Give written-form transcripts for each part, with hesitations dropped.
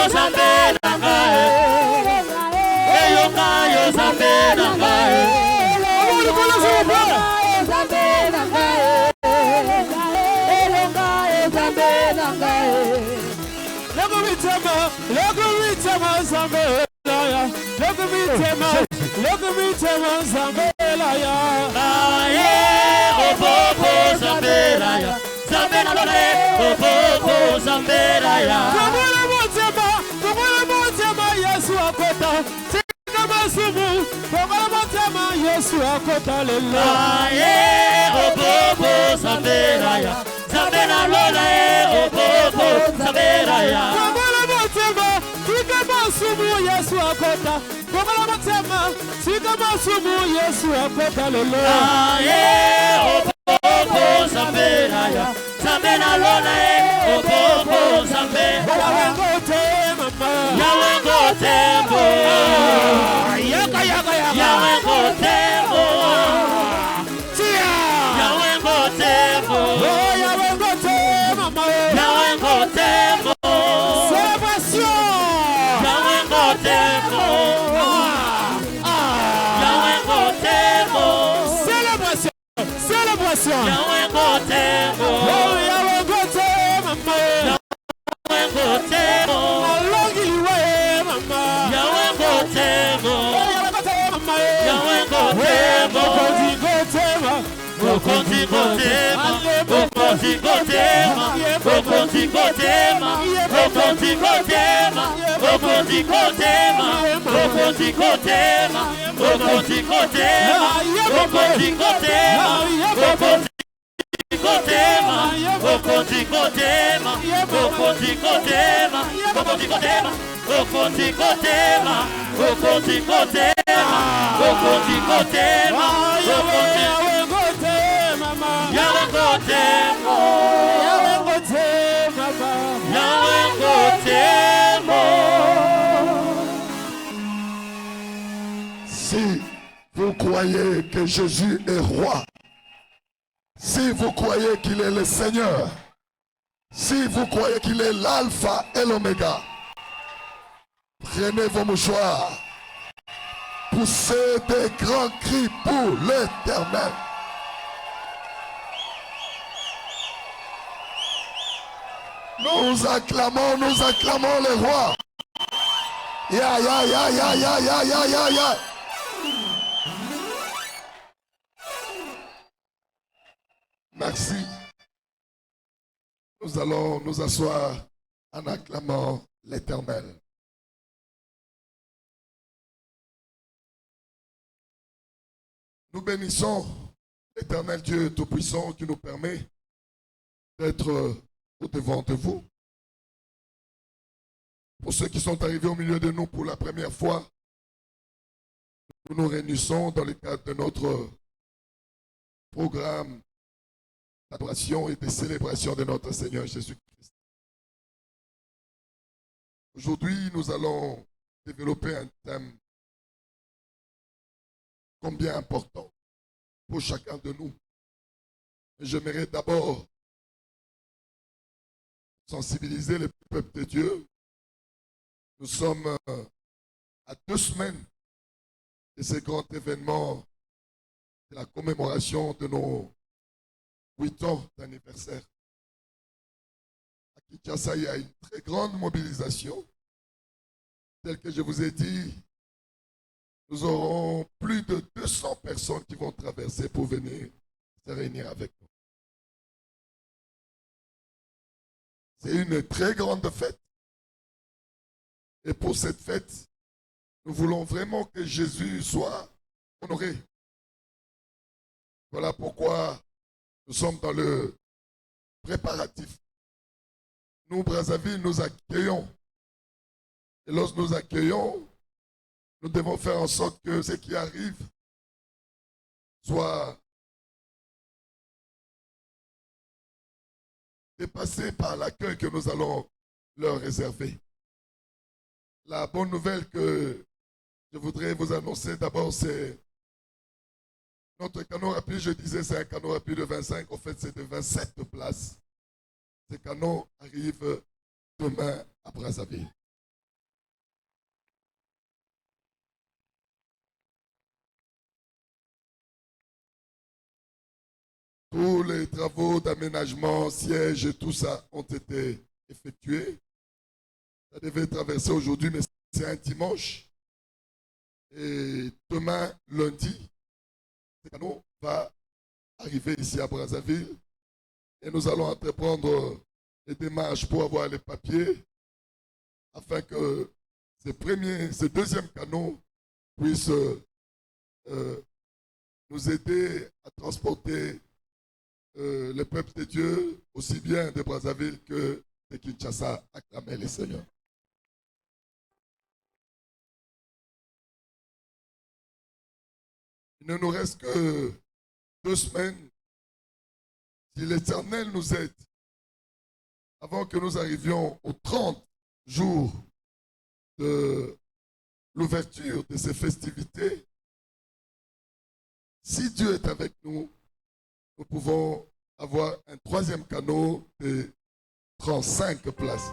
Zambe nangae. Elonga yo Zambe nangae. Zambe nangae. Elonga yo Zambe nangae. Lego mitema Zambe laya. Lego mitema Zambe laya. Aye, obobo Zambe laya. Zambe na lole, obobo Zambe laya. Kumula motema Yesu akota. Sika masumu, kumula motema Yesu akota lelo. Aye, obobo Zambe laya. Zambe na lole, obobo Zambe laya. Kumula motema, sika masumu Yesu akota. Kumula motema, sika masumu Yesu akota lelo. Aye, obobo Zambe laya. Zambe na lona obobo Zambe. Yawengote mama. Yawengote mo. Yaka. Yawengote mo. Tia. Yawengote mo. Oh yawengote mama. Yawengote mo. Célébration. Yawengote mo. Yawengote mo. Célébration. Yawengote mo. Si vous croyez que Jésus est roi, si vous croyez qu'il est le Seigneur, si vous croyez qu'il est l'alpha et l'oméga, prenez vos mouchoirs, poussez des grands cris pour l'Éternel. Nous acclamons le roi. Ya. Merci. Nous allons nous asseoir en acclamant l'Éternel. Nous bénissons l'Éternel Dieu Tout-Puissant qui nous permet d'être au-devant de vous. Pour ceux qui sont arrivés au milieu de nous pour la première fois, nous nous réunissons dans le cadre de notre programme d'adoration et de célébration de notre Seigneur Jésus-Christ. Aujourd'hui, nous allons développer un thème combien important pour chacun de nous. J'aimerais d'abord sensibiliser le peuple de Dieu. Nous sommes à 2 semaines de ce grand événement de la commémoration de nos 8 ans d'anniversaire. À Kinshasa, il y a une très grande mobilisation. Tel que je vous ai dit, nous aurons plus de 200 personnes qui vont traverser pour venir se réunir avec nous. C'est une très grande fête. Et pour cette fête, nous voulons vraiment que Jésus soit honoré. Voilà pourquoi nous sommes dans le préparatif. Nous, Brazzaville, nous accueillons. Et lorsque nous accueillons, nous devons faire en sorte que ce qui arrive soit dépassé par l'accueil que nous allons leur réserver. La bonne nouvelle que je voudrais vous annoncer d'abord, c'est notre canot rapide. Je disais c'est un canot rapide de 25, en fait c'est de 27 places. Ce canot arrive demain à Brazzaville. Tous les travaux d'aménagement, sièges et tout ça ont été effectués. Ça devait traverser aujourd'hui, mais c'est un dimanche. Et demain, lundi, ce canot va arriver ici à Brazzaville. Et nous allons entreprendre les démarches pour avoir les papiers afin que ces deuxièmes canaux puissent nous aider à transporter le peuple de Dieu, aussi bien de Brazzaville que de Kinshasa. Acclamez les Seigneurs. Il ne nous reste que 2 semaines. Si l'Éternel nous aide, avant que nous arrivions aux 30 jours de l'ouverture de ces festivités, si Dieu est avec nous, nous pouvons avoir un 3e canot de 35 places.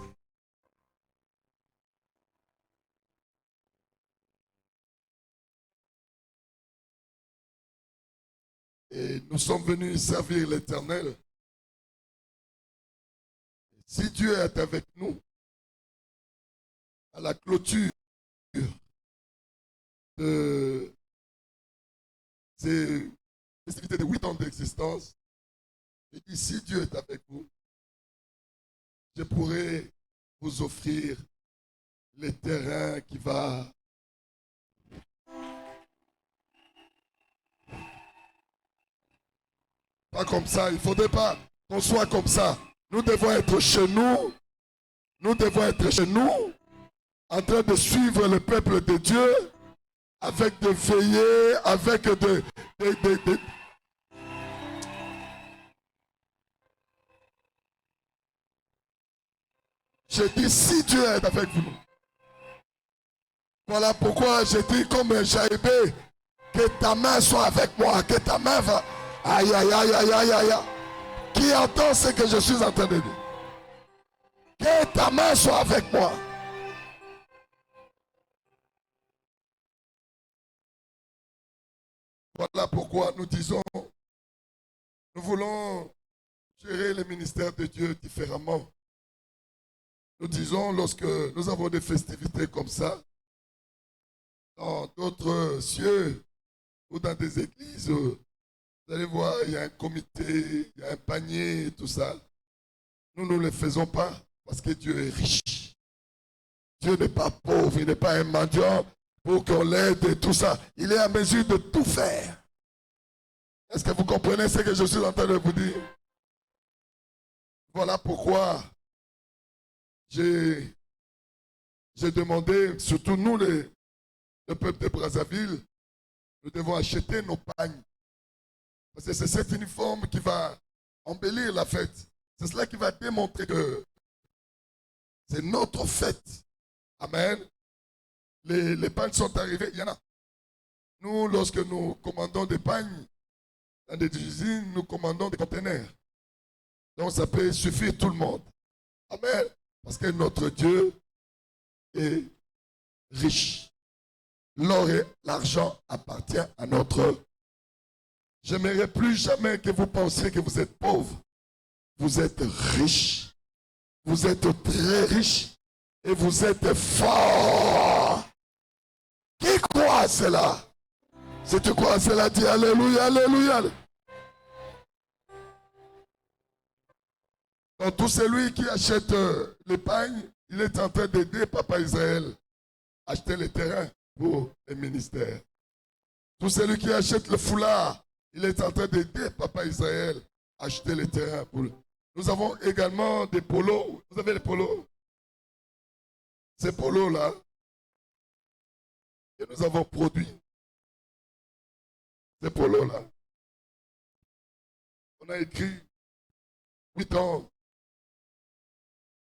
Et nous sommes venus servir l'Éternel. Si Dieu est avec nous, à la clôture de ces festivités de 8 ans d'existence, et dit, si Dieu est avec vous, je pourrai vous offrir les terrains qui va pas comme ça, il ne faudrait pas qu'on soit comme ça. Nous devons être chez nous, en train de suivre le peuple de Dieu, avec des veillées, avec des... J'ai dit, si Dieu est avec vous. Voilà pourquoi j'ai dit, comme Jaïbé, que ta main soit avec moi, que ta main va... Aïe, aïe, aïe, aïe, aïe, aïe. Qui entend ce que je suis en train de dire? Que ta main soit avec moi. Voilà pourquoi nous disons, nous voulons gérer le ministère de Dieu différemment. Nous disons, lorsque nous avons des festivités comme ça, dans d'autres cieux ou dans des églises, vous allez voir, il y a un comité, il y a un panier, tout ça. Nous ne le faisons pas parce que Dieu est riche. Dieu n'est pas pauvre, il n'est pas un mendiant pour qu'on l'aide et tout ça. Il est à mesure de tout faire. Est-ce que vous comprenez ce que je suis en train de vous dire? Voilà pourquoi j'ai demandé, surtout nous, le peuple de Brazzaville, nous devons acheter nos pagnes. Parce que c'est cet uniforme qui va embellir la fête. C'est cela qui va démontrer que c'est notre fête. Amen. Les pagnes sont arrivées, il y en a. Nous, lorsque nous commandons des pagnes, dans des usines, nous commandons des conteneurs. Donc ça peut suffire tout le monde. Amen. Parce que notre Dieu est riche. L'or et l'argent appartiennent à notre. J'aimerais plus jamais que vous pensiez que vous êtes pauvre. Vous êtes riche. Vous êtes très riche. Et vous êtes fort. Qui croit à cela? Si tu crois à cela, dis Alléluia, Alléluia. Donc tout celui qui achète l'épargne, il est en train d'aider Papa Israël à acheter les terrains pour les ministères. Tout celui qui achète le foulard, il est en train d'aider Papa Israël à acheter les terrains pour. Nous avons également des polos. Vous avez les polos? Ces polos-là, que nous avons produits. Ces polos-là. On a écrit 8 ans.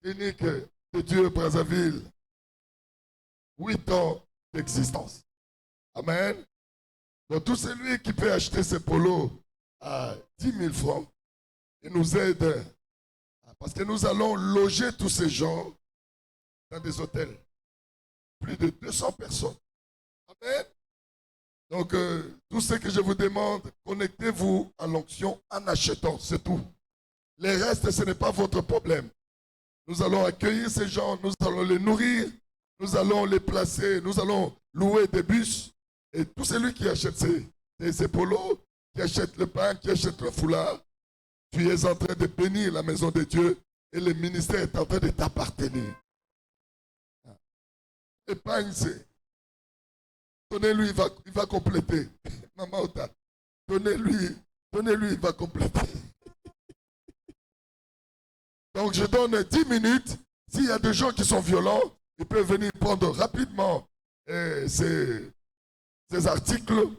Clinique de Dieu Brazzaville. 8 ans d'existence. Amen. Donc tout celui qui peut acheter ces polos à 10 000 francs, il nous aide. Parce que nous allons loger tous ces gens dans des hôtels. Plus de 200 personnes. Amen. Donc, tout ce que je vous demande, connectez-vous à l'onction en achetant, c'est tout. Les restes, ce n'est pas votre problème. Nous allons accueillir ces gens, nous allons les nourrir, nous allons les placer, nous allons louer des bus. Et tout celui qui achète ces polos, qui achète le pain, qui achète le foulard, tu es en train de bénir la maison de Dieu et le ministère est en train de t'appartenir. L'épargne, c'est... Donnez-lui, il va compléter. Maman Ota, donnez-lui, il va compléter. Donc je donne 10 minutes. S'il y a des gens qui sont violents, ils peuvent venir prendre rapidement ces articles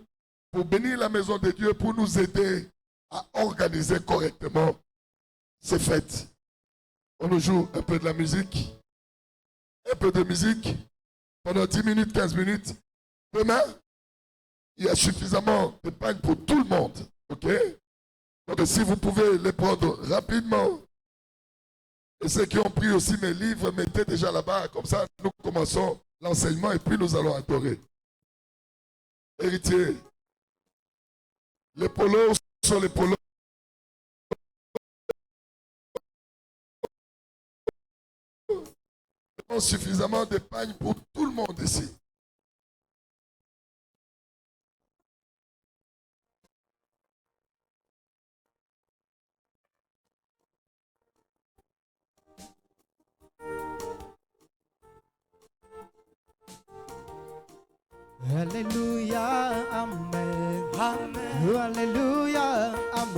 pour bénir la maison de Dieu, pour nous aider à organiser correctement ces fêtes. On nous joue un peu de la musique, un peu de musique, pendant 10 minutes, 15 minutes. Demain, il y a suffisamment de pain pour tout le monde. Ok? Donc si vous pouvez les prendre rapidement, et ceux qui ont pris aussi mes livres, mettez déjà là-bas, comme ça nous commençons l'enseignement et puis nous allons adorer. Héritier, les polos sont les polos. Nous avons suffisamment de pain pour tout le monde ici. Alléluia, Amen. Amen. Alléluia, Amen.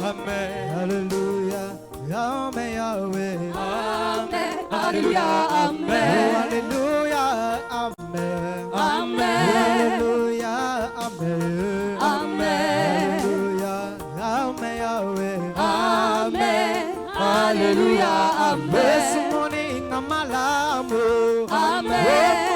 Amen. Alléluia, Amen, Yahweh. Amen. Alléluia. Amen. Alléluia, Amen. Amen. Alléluia, Amen. Amen. Alléluia, Amen, Yahweh. Amen. Alléluia. Amen. Yesu moninga malamu. Amen.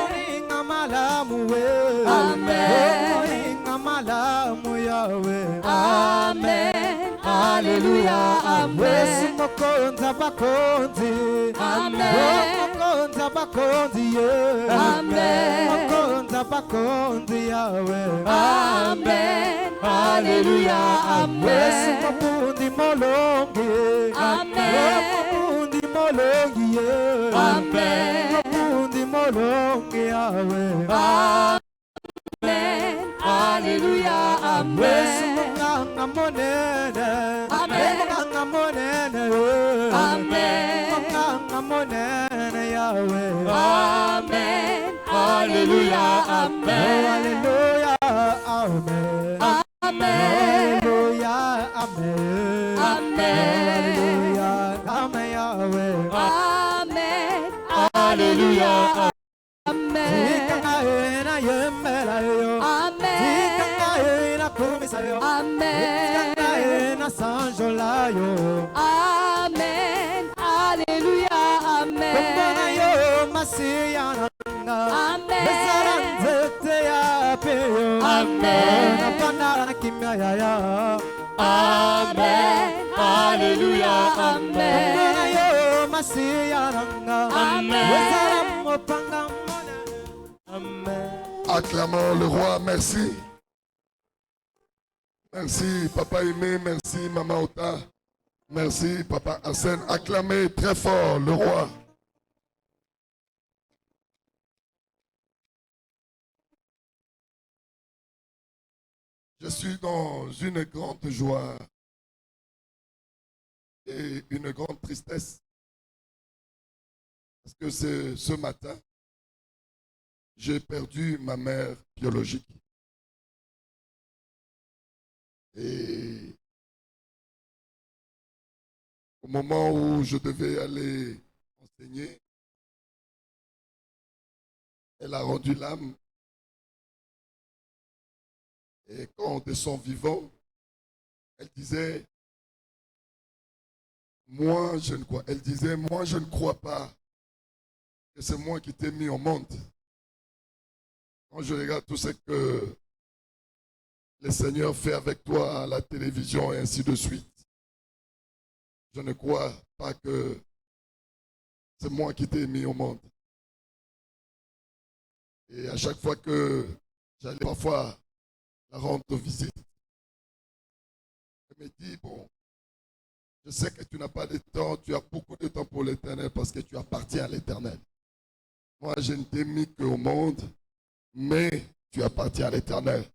Malamu we. Amen. Malamu Yahweh. Amen. Alléluia. Amen. Yesu mokonza bakonzi. Amen. Mokonza bakonzi ye. Amen. Mokonza bakonzi Yahweh. Amen. Alléluia. Amen. Yesu mokundi molongi. Amen. Mokundi molongi ye. Amen. Mokundi molongi Yahweh. Amen. Alléluia. Amen. Yesu munganga monene. Amen. Munganga monene. Amen. Munganga monene Yahweh. Amen. Alléluia. Amen. Alléluia. Amen. Amen. Alléluia. Amen. Amen. Alléluia. Amen Yahweh. Amen. Alléluia. Amen. Zikanga yemela yo. Amen. Zikanga kumisa yo. Amen. Zikanga sanjola yo. Amen. Alléluia. Amen. Kumbana yo masiyana. Amen. Besaranzete ya peyo. Amen. Napandara na kimya ya. Amen. Alléluia. Amen. Kumbana yo masiyana. Amen. Besaramopanga mona. Amen. Acclamons le roi, merci. Merci, papa aimé, merci, maman Ota. Merci, papa Arsène. Acclamez très fort le roi. Je suis dans une grande joie et une grande tristesse. Parce que ce matin, j'ai perdu ma mère biologique. Et au moment où je devais aller enseigner, elle a rendu l'âme. Et quand de son vivant, elle disait, moi je ne crois pas que c'est moi qui t'ai mis au monde. Quand je regarde tout ce que le Seigneur fait avec toi à la télévision et ainsi de suite, je ne crois pas que c'est moi qui t'ai mis au monde. Et à chaque fois que j'allais parfois la rendre visite. Elle me dit, bon, je sais que tu n'as pas de temps, tu as beaucoup de temps pour l'Éternel parce que tu appartiens à l'Éternel. Moi, je ne t'ai mis qu'au monde, mais tu appartiens à l'Éternel.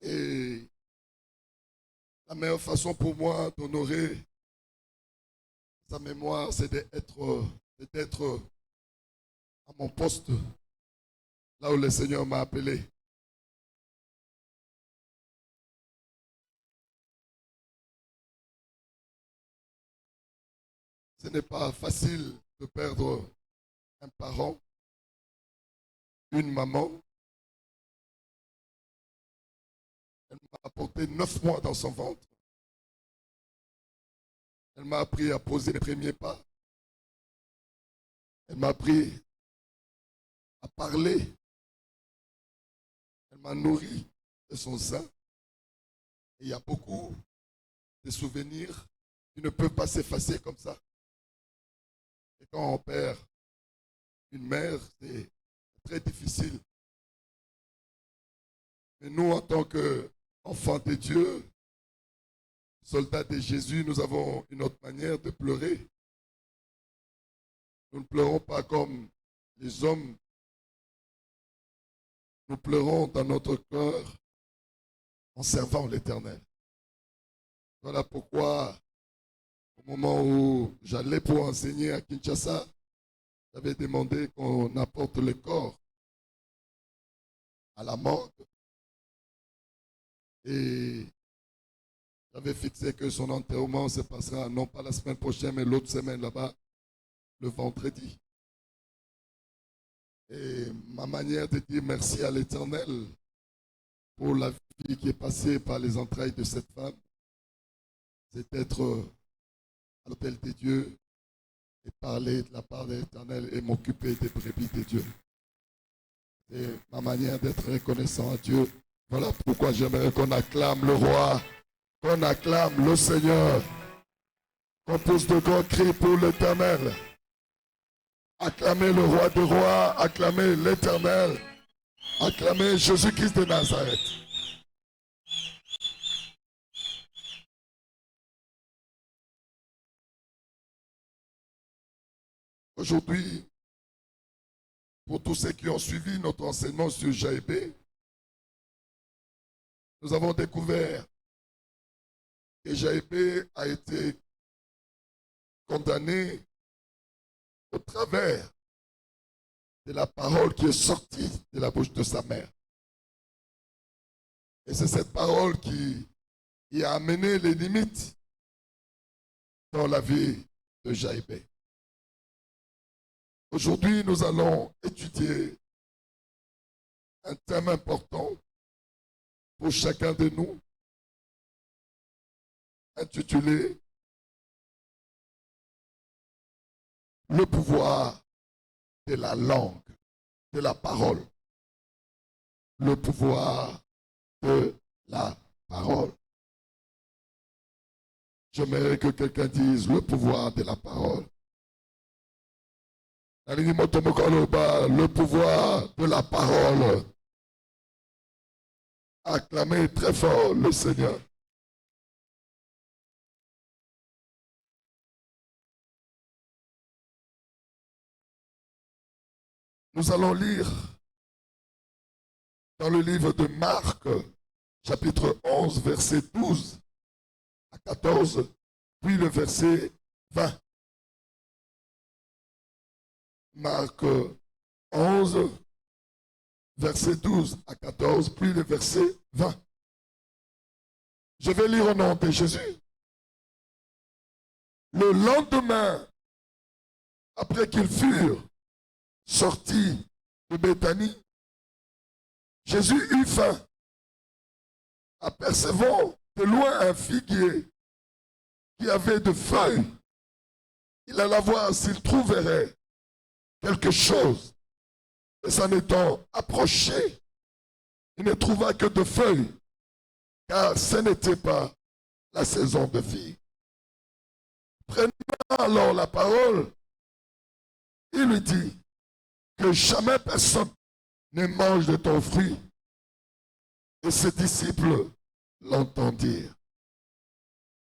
Et la meilleure façon pour moi d'honorer sa mémoire, c'est d'être à mon poste, là où le Seigneur m'a appelé. Ce n'est pas facile de perdre un parent, une maman. Elle m'a porté 9 mois dans son ventre. Elle m'a appris à poser les premiers pas. Elle m'a appris à parler. Elle m'a nourri de son sein. Et il y a beaucoup de souvenirs qui ne peuvent pas s'effacer comme ça. Et quand on perd une mère, c'est très difficile. Mais nous, en tant qu'enfants de Dieu, soldats de Jésus, nous avons une autre manière de pleurer. Nous ne pleurons pas comme les hommes. Nous pleurons dans notre cœur en servant l'Éternel. Voilà pourquoi, au moment où j'allais pour enseigner à Kinshasa, j'avais demandé qu'on apporte le corps à la morgue. Et j'avais fixé que son enterrement se passera non pas la semaine prochaine, mais l'autre semaine là-bas, le vendredi. Et ma manière de dire merci à l'Éternel pour la vie qui est passée par les entrailles de cette femme, c'est d'être à l'autel de Dieu et parler de la part de l'Éternel et m'occuper des brebis de Dieu. C'est ma manière d'être reconnaissant à Dieu. Voilà pourquoi j'aimerais qu'on acclame le roi, qu'on acclame le Seigneur, qu'on pousse de grands cris pour l'Éternel. Acclamez le roi des rois, acclamez l'Éternel, acclamez Jésus-Christ de Nazareth. Aujourd'hui, pour tous ceux qui ont suivi notre enseignement sur Jaébé, nous avons découvert que Jaébé a été condamné au travers de la parole qui est sortie de la bouche de sa mère. Et c'est cette parole qui a amené les limites dans la vie de Jaébé. Aujourd'hui, nous allons étudier un thème important pour chacun de nous, intitulé « Le pouvoir de la langue, de la parole ». Le pouvoir de la parole. J'aimerais que quelqu'un dise « Le pouvoir de la parole ». Le pouvoir de la parole. Acclamez très fort le Seigneur. Nous allons lire dans le livre de Marc, chapitre 11, verset 12 à 14, puis le verset 20. Marc 11, verset 12 à 14, puis le verset 20. Je vais lire au nom de Jésus. Le lendemain, après qu'ils furent sortis de Béthanie, Jésus eut faim. Apercevant de loin un figuier qui avait de feuilles, il alla voir s'il trouverait quelque chose. Et s'en étant approché, il ne trouva que de feuilles, car ce n'était pas la saison de figues. Prenant alors la parole, il lui dit que jamais personne ne mange de ton fruit. Et ses disciples l'entendirent.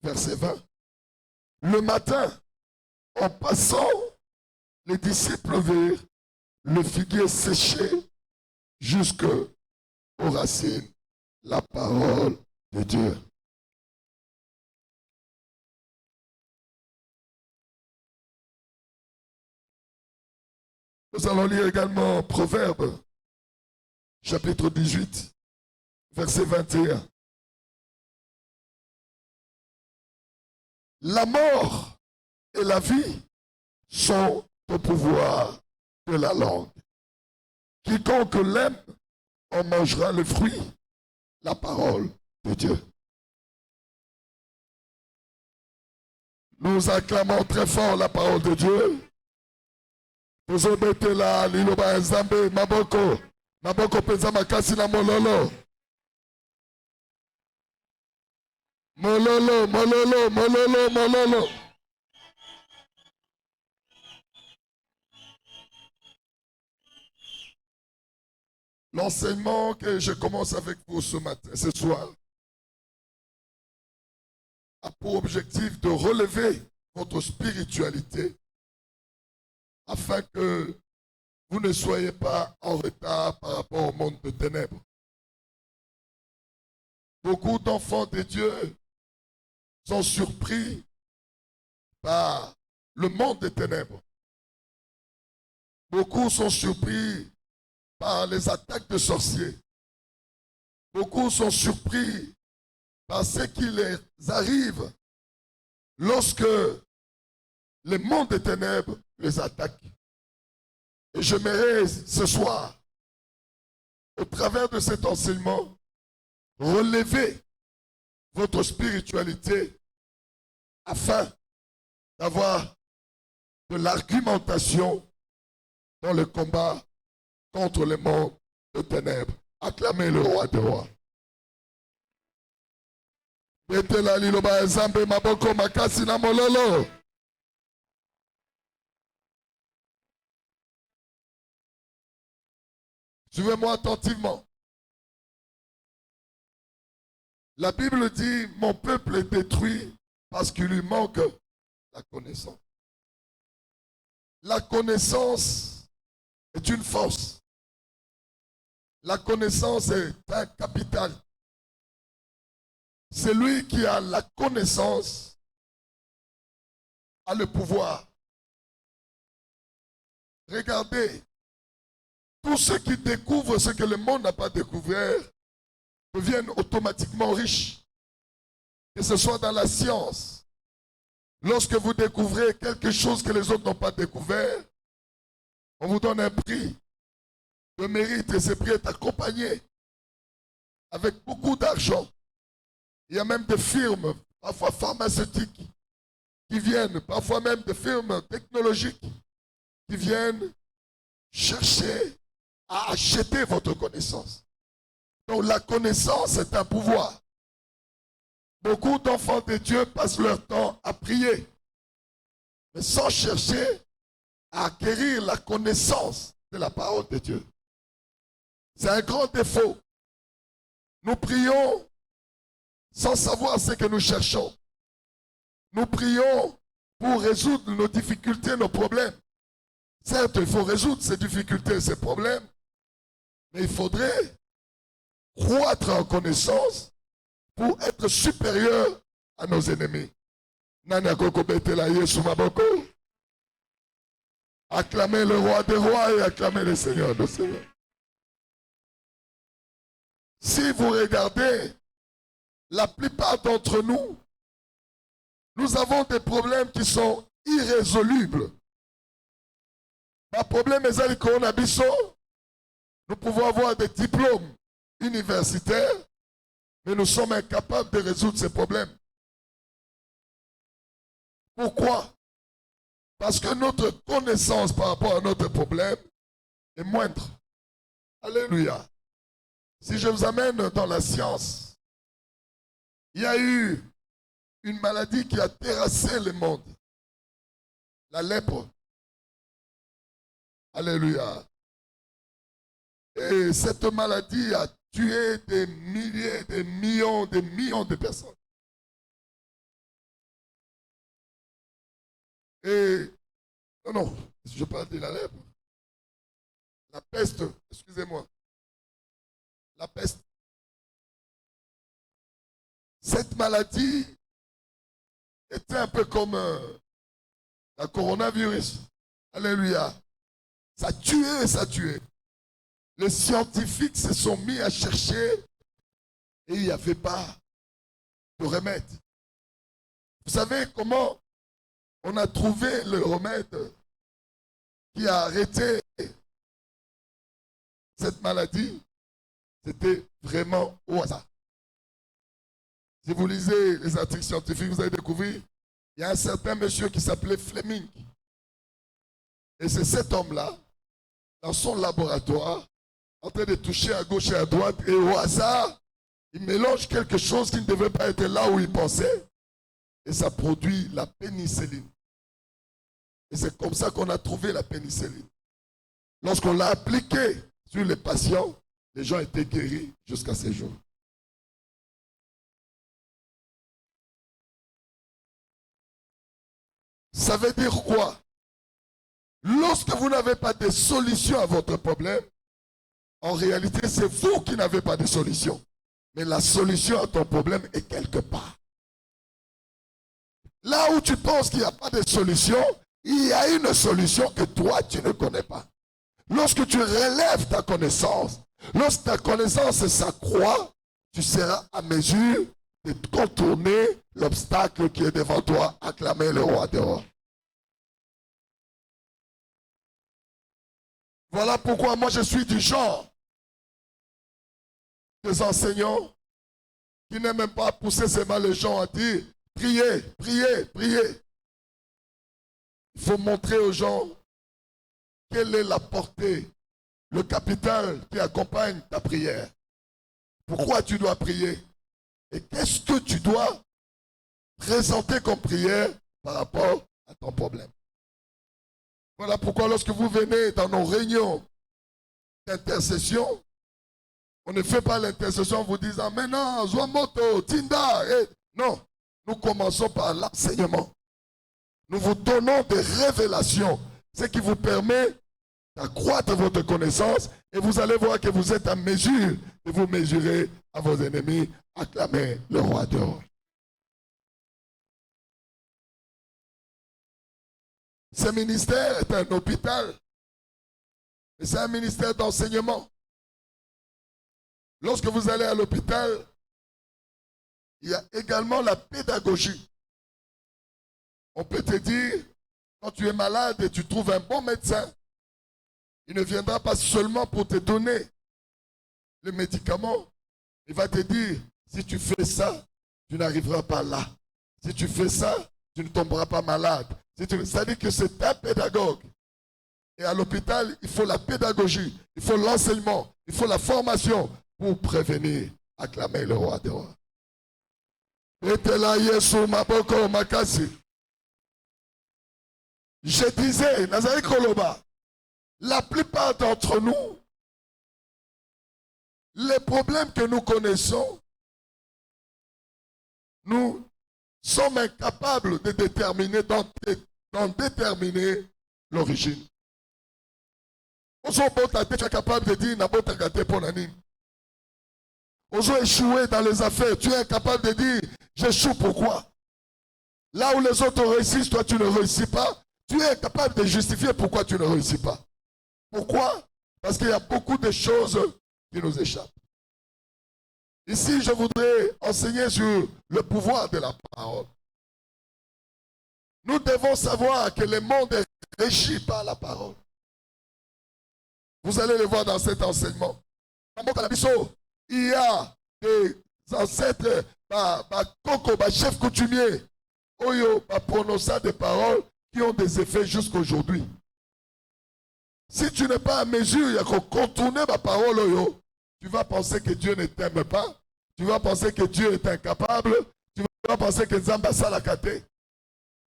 Verset 20. Le matin, en passant, les disciples virent le figuier séché jusqu'aux racines. La parole de Dieu. Nous allons lire également Proverbes, chapitre 18, verset 21. La mort et la vie sont au pouvoir de la langue. Quiconque l'aime en mangera le fruit, la parole de Dieu. Nous acclamons très fort la parole de Dieu. Vous obétez là, liloba nzambe, maboko, maboko penza makasi na mololo. Mololo, mololo, mololo, mololo. L'enseignement que je commence avec vous ce matin, ce soir, a pour objectif de relever votre spiritualité afin que vous ne soyez pas en retard par rapport au monde de ténèbres. Beaucoup d'enfants de Dieu sont surpris par le monde des ténèbres. Beaucoup sont surpris par les attaques de sorciers. Beaucoup sont surpris par ce qui les arrive lorsque le monde des ténèbres les attaque. Et j'aimerais ce soir, au travers de cet enseignement, relever votre spiritualité afin d'avoir de l'argumentation dans le combat contre le monde de ténèbres. Acclamez le roi des rois. Betela liloba nzambe maboko makasi na mololo. Suivez-moi attentivement. La Bible dit, mon peuple est détruit parce qu'il lui manque la connaissance. La connaissance est une force. La connaissance est un capital. Celui qui a la connaissance a le pouvoir. Regardez, tous ceux qui découvrent ce que le monde n'a pas découvert deviennent automatiquement riches. Que ce soit dans la science. Lorsque vous découvrez quelque chose que les autres n'ont pas découvert, on vous donne un prix de mérite et ce prix est accompagné avec beaucoup d'argent. Il y a même des firmes, parfois pharmaceutiques, qui viennent, parfois même des firmes technologiques, qui viennent chercher à acheter votre connaissance. Donc la connaissance est un pouvoir. Beaucoup d'enfants de Dieu passent leur temps à prier, mais sans chercher à acquérir la connaissance de la parole de Dieu. C'est un grand défaut. Nous prions sans savoir ce que nous cherchons. Nous prions pour résoudre nos difficultés, nos problèmes. Certes, il faut résoudre ces difficultés, ces problèmes, mais il faudrait croître en connaissance pour être supérieur à nos ennemis. Acclamez le roi des rois et acclamez le Seigneur des seigneurs. Si vous regardez, la plupart d'entre nous, nous avons des problèmes qui sont irrésolubles. Le problème est qu'on a nous pouvons avoir des diplômes universitaires, mais nous sommes incapables de résoudre ces problèmes. Pourquoi? Parce que notre connaissance par rapport à notre problème est moindre. Alléluia. Si je vous amène dans la science, il y a eu une maladie qui a terrassé le monde. la lèpre. Alléluia. Et cette maladie a tué des milliers, des millions de personnes. Et, non, je parle de la lèpre. La peste, excusez-moi. La peste. Cette maladie était un peu comme la coronavirus. Alléluia. Ça a tué. Les scientifiques se sont mis à chercher et il n'y avait pas de remède. Vous savez comment on a trouvé le remède qui a arrêté cette maladie? C'était vraiment au hasard. Si vous lisez les articles scientifiques, vous allez découvrir, il y a un certain monsieur qui s'appelait Fleming. Et c'est cet homme-là, dans son laboratoire, en train de toucher à gauche et à droite, et au hasard, il mélange quelque chose qui ne devait pas être là où il pensait, et ça produit la pénicilline. Et c'est comme ça qu'on a trouvé la pénicilline. Lorsqu'on l'a appliquée sur les patients, les gens étaient guéris jusqu'à ces jours. Ça veut dire quoi? Lorsque vous n'avez pas de solution à votre problème, en réalité, c'est vous qui n'avez pas de solution. Mais la solution à ton problème est quelque part. Là où tu penses qu'il n'y a pas de solution, il y a une solution que toi, tu ne connais pas. Lorsque tu relèves ta connaissance, lorsque ta connaissance s'accroît, tu seras à mesure de contourner l'obstacle qui est devant toi, acclamer le roi des rois. Voilà pourquoi moi je suis du genre des enseignants qui n'aiment même pas pousser ses mains les gens à dire priez, priez, priez. Il faut montrer aux gens quelle est la portée, le capital qui accompagne ta prière. Pourquoi tu dois prier? Et qu'est-ce que tu dois présenter comme prière par rapport à ton problème? Voilà pourquoi lorsque vous venez dans nos réunions d'intercession, on ne fait pas l'intercession en vous disant maintenant, Zwamoto, Tinda. Non, nous commençons par l'enseignement. Nous vous donnons des révélations, ce qui vous permet d'accroître votre connaissance et vous allez voir que vous êtes en mesure de vous mesurer à vos ennemis. Acclamez le roi des rois. Ce ministère est un hôpital, et c'est un ministère d'enseignement. Lorsque vous allez à l'hôpital, il y a également la pédagogie. On peut te dire, quand tu es malade et tu trouves un bon médecin, il ne viendra pas seulement pour te donner le médicament. Il va te dire, si tu fais ça, tu n'arriveras pas là. Si tu fais ça, tu ne tomberas pas malade. C'est-à-dire que c'est un pédagogue. Et à l'hôpital, il faut la pédagogie, il faut l'enseignement, il faut la formation pour prévenir. Acclamer le roi des rois. Je disais, Nazaré Koloba, la plupart d'entre nous, les problèmes que nous connaissons, nous sommes incapables de déterminer, d'en déterminer l'origine. Tu es capable de dire n'importe quel pour l'année. Oso échouer dans les affaires, tu es incapable de dire j'échoue pourquoi. Là où les autres réussissent, toi tu ne réussis pas. Tu es incapable de justifier pourquoi tu ne réussis pas. Pourquoi? Parce qu'il y a beaucoup de choses qui nous échappent. Ici, je voudrais enseigner sur le pouvoir de la parole. Nous devons savoir que le monde est régi par la parole. Vous allez le voir dans cet enseignement. Il y a des ancêtres, chefs coutumiers, prononçant des paroles qui ont des effets jusqu'aujourd'hui. Si tu n'es pas à mesure, il y a qu'on contourne ma parole, tu vas penser que Dieu ne t'aime pas. Tu vas penser que Dieu est incapable. Tu vas penser que Nzamba Salakate.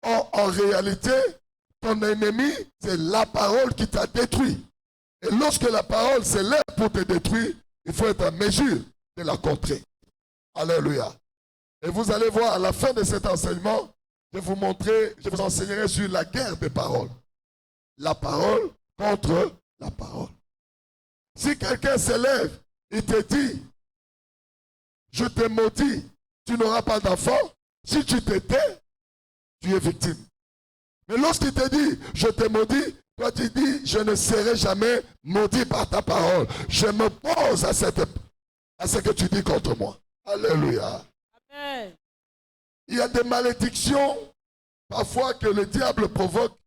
Or, en réalité, ton ennemi, c'est la parole qui t'a détruit. Et lorsque la parole s'élève pour te détruire, il faut être en mesure de la contrer. Alléluia. Et vous allez voir à la fin de cet enseignement, je vous enseignerai sur la guerre des paroles. La parole contre la parole. Si quelqu'un s'élève, il te dit, je te maudis, tu n'auras pas d'enfant. Si tu te tais, tu es victime. Mais lorsqu'il te dit, je te maudis, toi tu dis, je ne serai jamais maudit par ta parole. Je m'oppose à ce que tu dis contre moi. Alléluia. Amen. Il y a des malédictions, parfois que le diable provoque,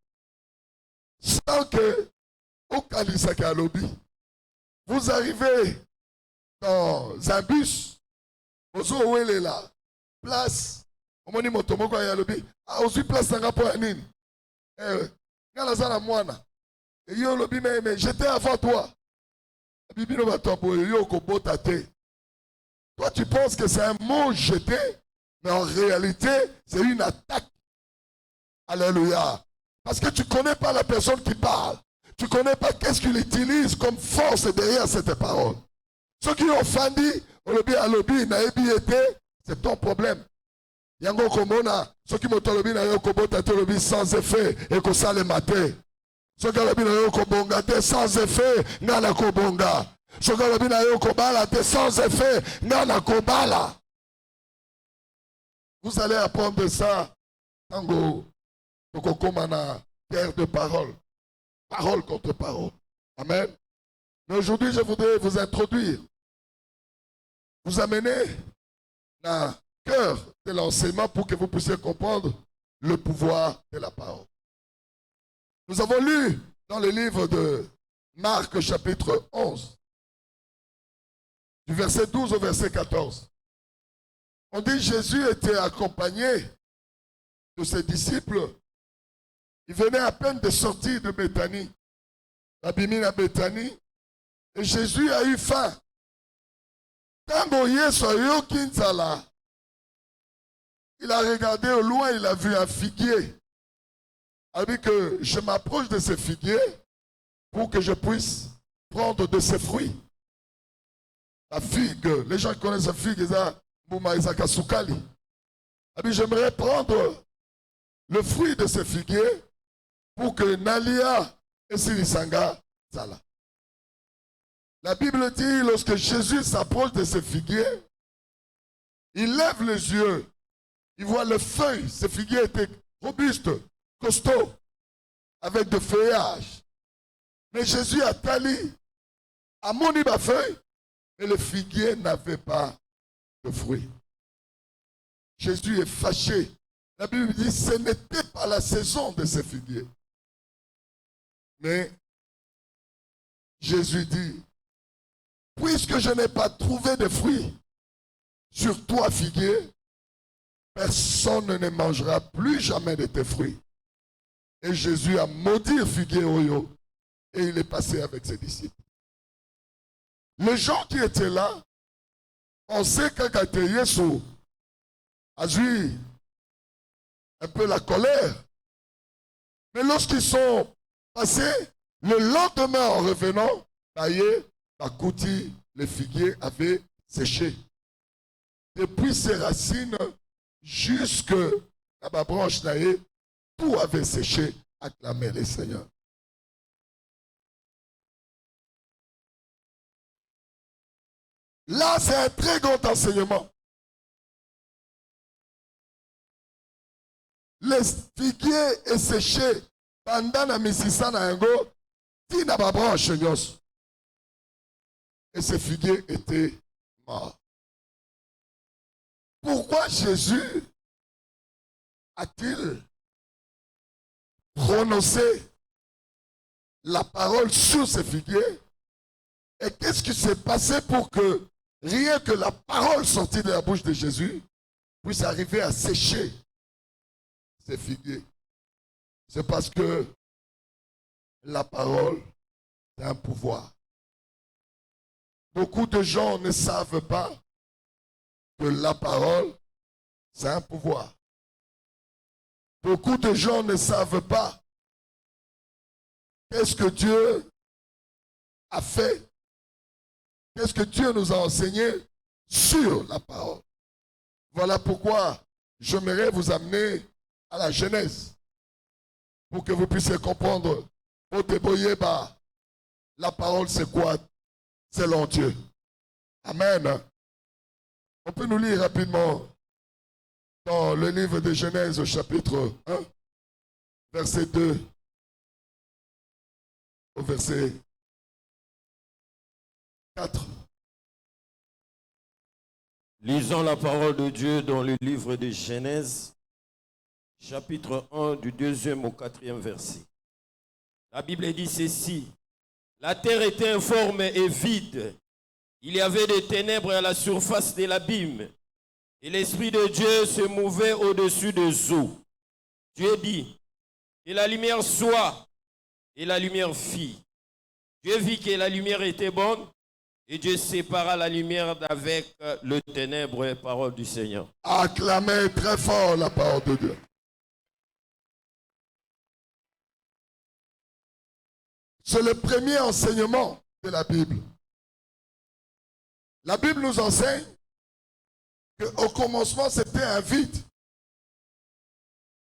sans que, au Kalisaka lobby, vous arrivez dans un bus, vous êtes là, place, on dit motomoko ya lobby, aussi place dans rapport nini. Et yo lobby mais j'étais avant toi. Toi tu penses que c'est un mot jeté, mais en réalité c'est une attaque. Alléluia. Parce que tu ne connais pas la personne qui parle. Tu ne connais pas qu'est-ce qu'il utilise comme force derrière cette parole. Ceux qui ont offendé, c'est ton problème. Yango komona, ceux qui m'ont dit sans effet et que ça les maté. Ceux qui ont dit sans effet, n'ala kobonga. Ceux qui ont dit sans effet, n'ala kobala. Vous allez apprendre ça, tango, comme une guerre de parole. Parole contre parole. Amen. Mais aujourd'hui, je voudrais vous introduire, vous amener dans le cœur de l'enseignement pour que vous puissiez comprendre le pouvoir de la parole. Nous avons lu dans le livre de Marc, chapitre 11, du verset 12 au verset 14. On dit que Jésus était accompagné de ses disciples. Il venait à peine de sortir de Béthanie, à Béthanie, et Jésus a eu faim. Quand il a regardé au loin, il a vu un figuier. Il a dit que je m'approche de ce figuier pour que je puisse prendre de ses fruits. La figue, les gens qui connaissent la figue, ils disent j'aimerais prendre le fruit de ce figuier pour que Nalia et Sirisanga Zala. La Bible dit, lorsque Jésus s'approche de ce figuier, il lève les yeux, il voit les feuilles. Ce figuier était robuste, costaud, avec de feuillages. Mais Jésus a tali, a moni ma feuille, mais le figuier n'avait pas de fruits. Jésus est fâché. La Bible dit, ce n'était pas la saison de ce figuier. Mais Jésus dit, puisque je n'ai pas trouvé de fruits sur toi, figuier, personne ne mangera plus jamais de tes fruits. Et Jésus a maudit le figuier Oyo et il est passé avec ses disciples. Les gens qui étaient là, on sait quand Yesu a eu un peu la colère. Mais lorsqu'ils sont passés, le lendemain en revenant, le figuier avait séché. Depuis ses racines jusqu'à la branche, tout avait séché. Acclamez les Seigneurs. Là, c'est un très grand enseignement. Le figuier est séché pendant la misisa na yango, ti na ba branche nyos. Et ce figuier était mort. Pourquoi Jésus a-t-il prononcé la parole sur ce figuier? Et qu'est-ce qui s'est passé pour que rien que la parole sortie de la bouche de Jésus puisse arriver à sécher ces figuiers? C'est parce que la parole a un pouvoir. Beaucoup de gens ne savent pas que la parole, c'est un pouvoir. Beaucoup de gens ne savent pas qu'est-ce que Dieu a fait, qu'est-ce que Dieu nous a enseigné sur la parole. Voilà pourquoi j'aimerais vous amener à la Genèse pour que vous puissiez comprendre, au débrouiller, la parole c'est quoi selon Dieu. Amen. On peut nous lire rapidement dans le livre de Genèse au chapitre 1, verset 2 au verset 4. Lisons la parole de Dieu dans le livre de Genèse, chapitre 1, du 2e au 4e verset. La Bible dit ceci: la terre était informe et vide. Il y avait des ténèbres à la surface de l'abîme, et l'Esprit de Dieu se mouvait au-dessus des eaux. Dieu dit: que la lumière soit, et la lumière fit. Dieu vit que la lumière était bonne, et Dieu sépara la lumière d'avec le ténèbre. Parole du Seigneur. Acclamez très fort la parole de Dieu. C'est le premier enseignement de la Bible. La Bible nous enseigne qu'au commencement, c'était un vide.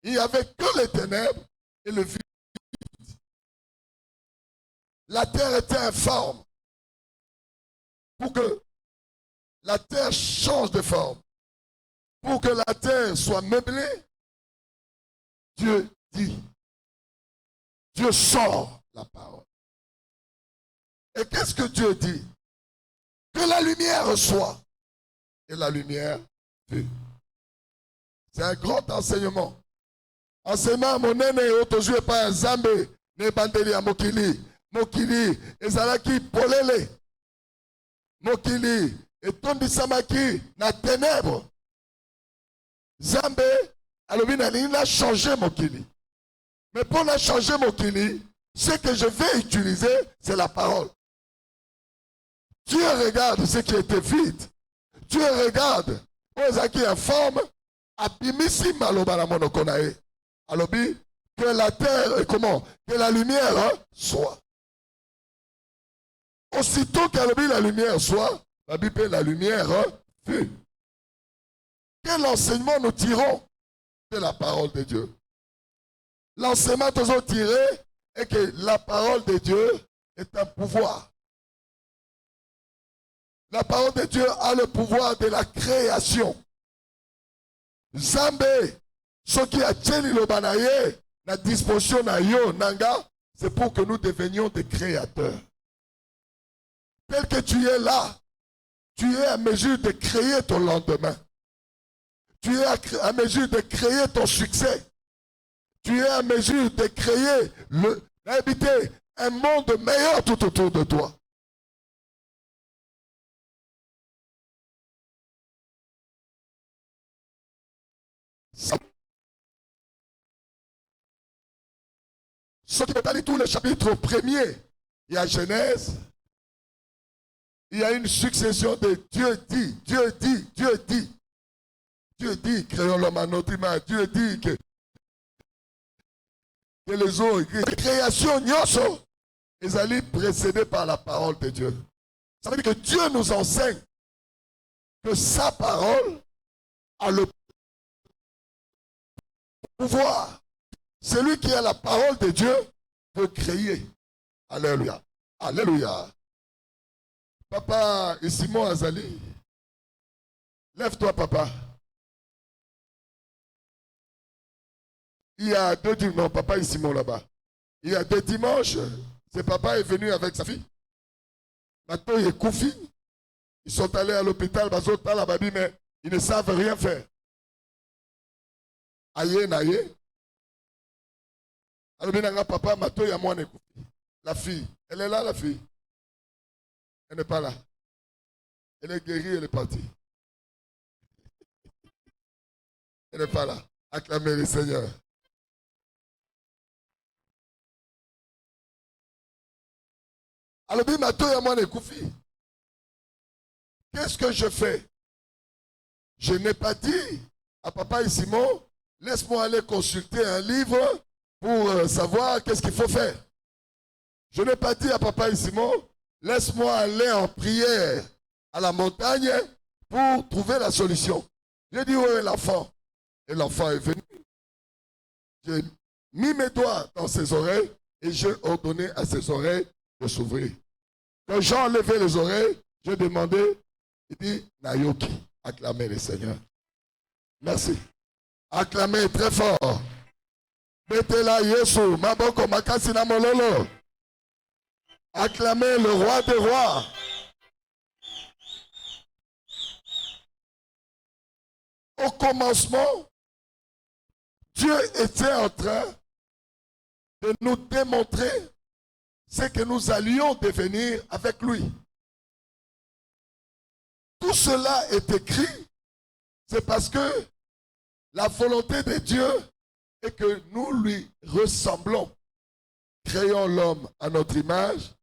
Il n'y avait que les ténèbres et le vide. La terre était informe. Pour que la terre change de forme, pour que la terre soit meublée, Dieu dit. Dieu sort la parole. Et qu'est-ce que Dieu dit? Que la lumière soit. Et la lumière fut. C'est un grand enseignement. Enseignement monene otojue pa Nzambe ne bandeli ya mokili. Mokili ezalaki polele. Mokili etondisamaki na ténèbres. Nzambe alobi na lingi na changer mokili. Mais pour la changer mokili, ce que je vais utiliser, c'est la parole. Dieu regarde ce qui était vide. Dieu regarde ce qui est forme. Abimisi maloba na monoko na ye. Alobi que la terre et comment? Que la lumière soit. Aussitôt qu'alobi la lumière soit, la Bible la lumière fut. Quel enseignement nous tirons de la parole de Dieu? L'enseignement que nous tirons est que la parole de Dieu est un pouvoir. La parole de Dieu a le pouvoir de la création. Zambe, ce qui a tenu le banaye, la disposition na yo nanga, c'est pour que nous devenions des créateurs. Tel que tu es là, tu es à mesure de créer ton lendemain. Tu es à mesure de créer ton succès. Tu es à mesure de créer d'habiter un monde meilleur tout autour de toi. Ce qui est allé tout le chapitre premier, il y a Genèse, il y a une succession de Dieu dit, Dieu dit, Dieu dit. Dieu dit, créons l'homme à notre image. Dieu dit que les eaux, les créations, ils allaient précédés par la parole de Dieu. Ça veut dire que Dieu nous enseigne que sa parole a le pouvoir. Celui qui a la parole de Dieu peut créer. Alléluia. Alléluia. Papa, ici moi, Azali. Lève-toi, papa. Il y a 2 dimanches, non, papa est Simon là-bas. Il y a 2 dimanches, ce papa est venu avec sa fille. Maintenant, il est Koufi. Ils sont allés à l'hôpital, mais ils ne savent rien faire. Aïe, naïe. Alors, papa, maintenant, il y a moi, la fille. Elle est là, la fille. Elle n'est pas là. Elle est guérie, elle est partie. Elle n'est pas là. Acclamez le Seigneur. Alors, qu'est-ce que je fais? Je n'ai pas dit à papa et Simon, laisse-moi aller consulter un livre pour savoir qu'est-ce qu'il faut faire. Je n'ai pas dit à papa et Simon, laisse-moi aller en prière à la montagne pour trouver la solution. J'ai dit, où est l'enfant? Et l'enfant est venu. J'ai mis mes doigts dans ses oreilles et j'ai ordonné à ses oreilles de s'ouvrir. Quand j'ai enlevé les oreilles, j'ai demandé, il dit, Nayoki, acclamez le Seigneur. Merci. Acclamez très fort. Betela Yesu, Maboko Makasina Mololo. Acclamez le roi des rois. Au commencement, Dieu était en train de nous démontrer ce que nous allions devenir avec lui. Tout cela est écrit, c'est parce que la volonté de Dieu est que nous lui ressemblons. Créons l'homme à notre image,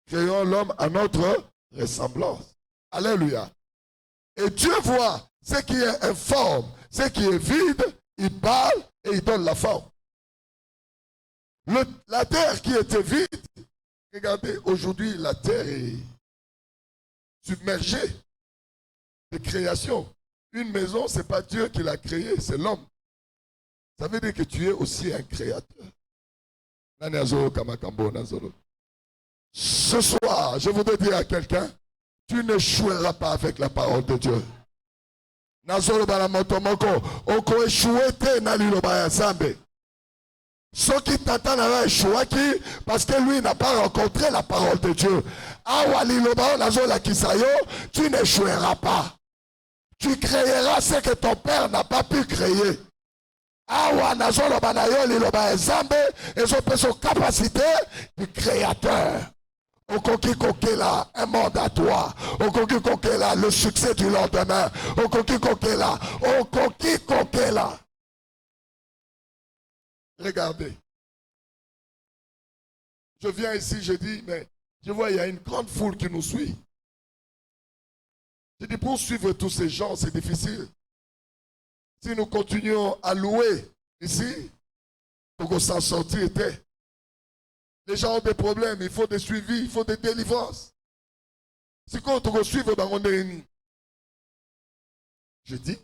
créons l'homme à notre ressemblance. Alléluia. Et Dieu voit ce qui est informe, ce qui est vide, il parle et il donne la forme. La terre qui était vide, regardez, aujourd'hui la terre est submergée de création. Une maison, ce n'est pas Dieu qui l'a créée, c'est l'homme. Ça veut dire que tu es aussi un créateur. Ce soir, je voudrais dire à quelqu'un, tu n'échoueras pas avec la parole de Dieu. Ceux qui t'attendent à échouer parce que lui n'a pas rencontré la parole de Dieu. Tu n'échoueras pas. Tu créeras ce que ton père n'a pas pu créer. Et son capacité du créateur. Okoki kokela, un monde à toi. Okoki kokela, le succès du lendemain. Okoki kokela, okoki kokela. Regardez. Je viens ici, je dis, mais je vois, il y a une grande foule qui nous suit. Je dis, pour suivre tous ces gens, c'est difficile. Si nous continuons à louer ici, pour qu'on s'en sortir, les gens ont des problèmes, il faut des suivis, il faut des délivrances. C'est quand on suivre dans mon ennemi. Je dis,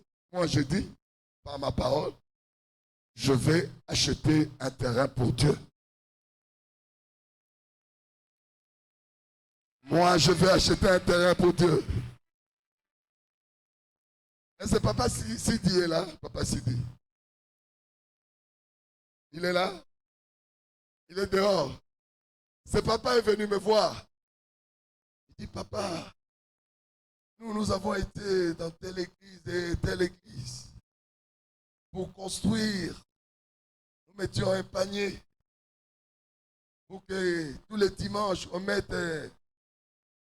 par ma parole, je vais acheter un terrain pour Dieu. Moi, je vais acheter un terrain pour Dieu. Et c'est Papa Sidi est là, Papa Sidi. Il est là. Il est dehors. Ce papa est venu me voir. Il dit, papa, nous avons été dans telle église et telle église. Pour construire, nous mettions un panier. Pour que tous les dimanches, on mette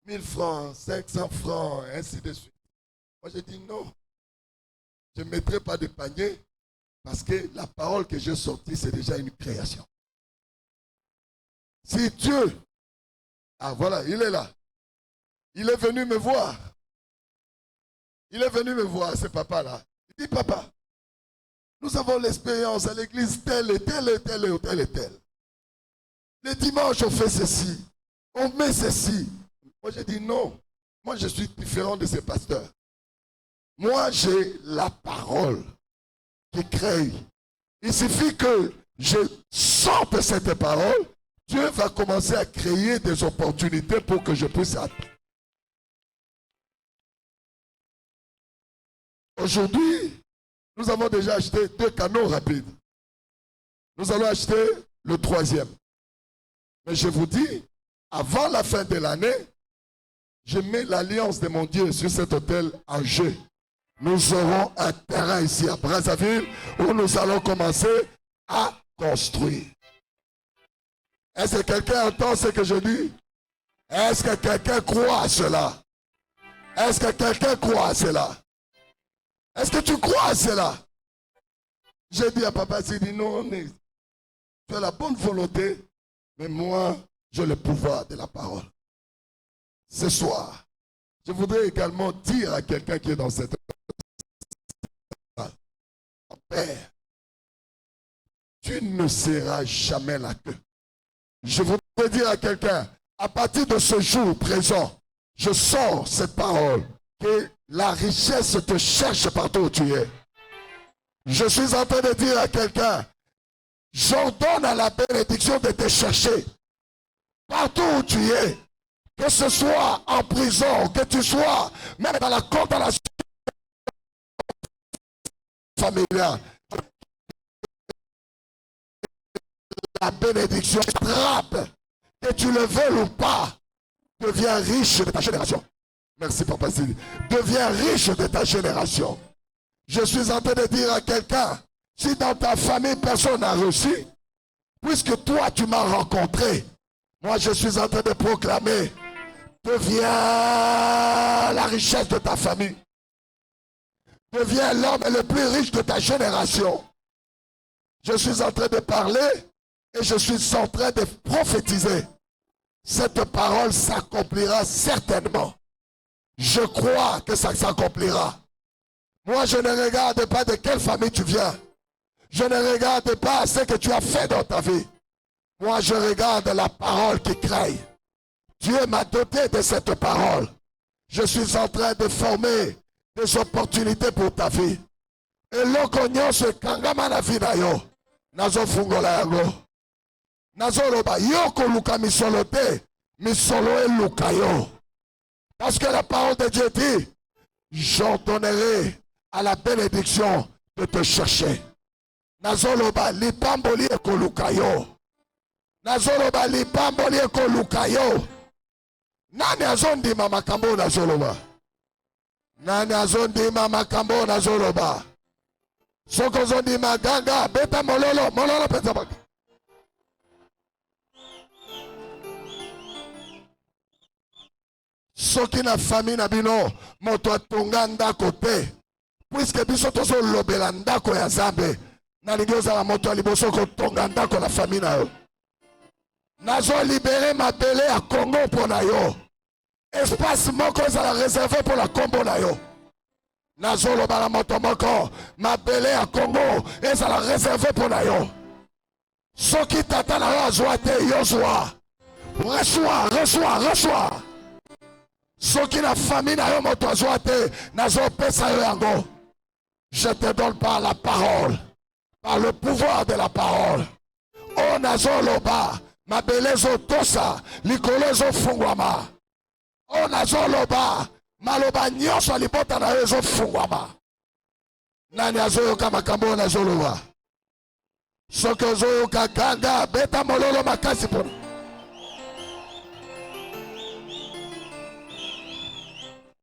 1000 francs, 500 francs, et ainsi de suite. Moi, j'ai dit non. Je ne mettrai pas de panier parce que la parole que j'ai sortie, c'est déjà une création. Si Dieu, voilà, il est là. Il est venu me voir. Il est venu me voir, ce papa-là. Il dit, papa, nous avons l'expérience à l'église telle et telle et telle et telle et telle. Les dimanches, on fait ceci. On met ceci. Moi, j'ai dit non. Moi, je suis différent de ces pasteurs. Moi, j'ai la parole qui crée. Il suffit que je sorte cette parole. Dieu va commencer à créer des opportunités pour que je puisse attendre. Aujourd'hui, nous avons déjà acheté 2 canaux rapides. Nous allons acheter le 3e. Mais je vous dis, avant la fin de l'année, je mets l'alliance de mon Dieu sur cet hôtel en jeu. Nous aurons un terrain ici à Brazzaville où nous allons commencer à construire. Est-ce que quelqu'un entend ce que je dis? Est-ce que quelqu'un croit à cela? Est-ce que quelqu'un croit à cela? Est-ce que tu crois à cela? J'ai dit à papa, il dit non, tu as la bonne volonté, mais moi, j'ai le pouvoir de la parole. Ce soir, je voudrais également dire à quelqu'un qui est dans cette Père, tu ne seras jamais la queue. Je voudrais de dire à quelqu'un, à partir de ce jour présent, je sors cette parole, que la richesse te cherche partout où tu es. Je suis en train de dire à quelqu'un, j'ordonne à la bénédiction de te chercher partout où tu es, que ce soit en prison, que tu sois même dans la condamnation familiale. La bénédiction frappe, que tu le veuilles ou pas, deviens riche de ta génération. Merci Papa Sylvie. Deviens riche de ta génération. Je suis en train de dire à quelqu'un, si dans ta famille personne n'a reçu, puisque toi tu m'as rencontré, moi je suis en train de proclamer, deviens la richesse de ta famille. Deviens l'homme le plus riche de ta génération. Je suis en train de parler et je suis en train de prophétiser. Cette parole s'accomplira certainement. Je crois que ça s'accomplira. Moi, je ne regarde pas de quelle famille tu viens. Je ne regarde pas ce que tu as fait dans ta vie. Moi, je regarde la parole qui crée. Dieu m'a doté de cette parole. Je suis en train de former des opportunités pour ta vie. Et l'okonyo se kangama na vie na yo. Nazo fungola yango. Nazo loba yoko luka misolote. Misolo e luka yo. Parce que la parole de Dieu dit, j'ordonnerai à la bénédiction de te chercher. Nazo loba lipamboli e koluka yo. Nazo loba lipamboli e koluka yo. Nani azondima makambo nazo loba. Nani azondima makambo nazo loba. Soko zondima ganga beta mololo mololo beta baka. Soki na famille na bino moto atonga ndako te. Puisque biso tozo lobela ndako ya Nzambe. Nalingi ozala moto aliboso kotonga ndako na famille na yo. Nazo libéré mabele à Congo pour na yo. Espace moko ezala réservé pour la Combo na yo. Nazo loba la moto moko mabele à Congo ezala réservé pour na yo. Soki tata na yo azwa te yo zwa. Reçois. Soki na famille na yo moto azwa te nazo pesa yo yango. Je te donne par la parole, par le pouvoir de la parole. O nazo loba mabele zo tosa likolo zo fungwama. O nazo loba maloba nyonso libota na yo zo fungwama. Nani azo yoka makambo nazo loba. Soki ozo yoka ganga beta mololo makasi pona.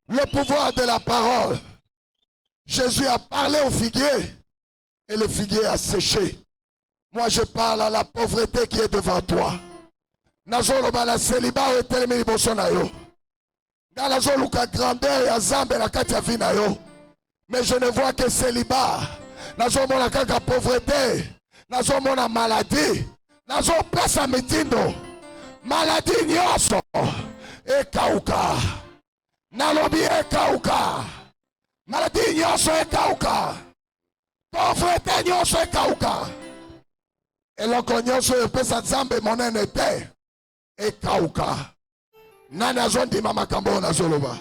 Le pouvoir de la parole. Jésus a parlé au figuier et le figuier a séché. Moi je parle à la pauvreté qui est devant toi. Nazoloba la célibat et telemi liboso na yo. Nazoluka grandeur ya Nzambe na kati ya vie na yo. Mais je ne vois que célibat. Nazomona kaka pauvreté. Nazomona maladie. Nazopesa mitindo. Maladie nyonso ekauka. Nalobi ekauka. Maladie nyonso ekauka. Pauvreté nyonso ekauka. Eloko nyonso epesa Nzambe monene te ekauka. Nani azondima makambo nazoloba.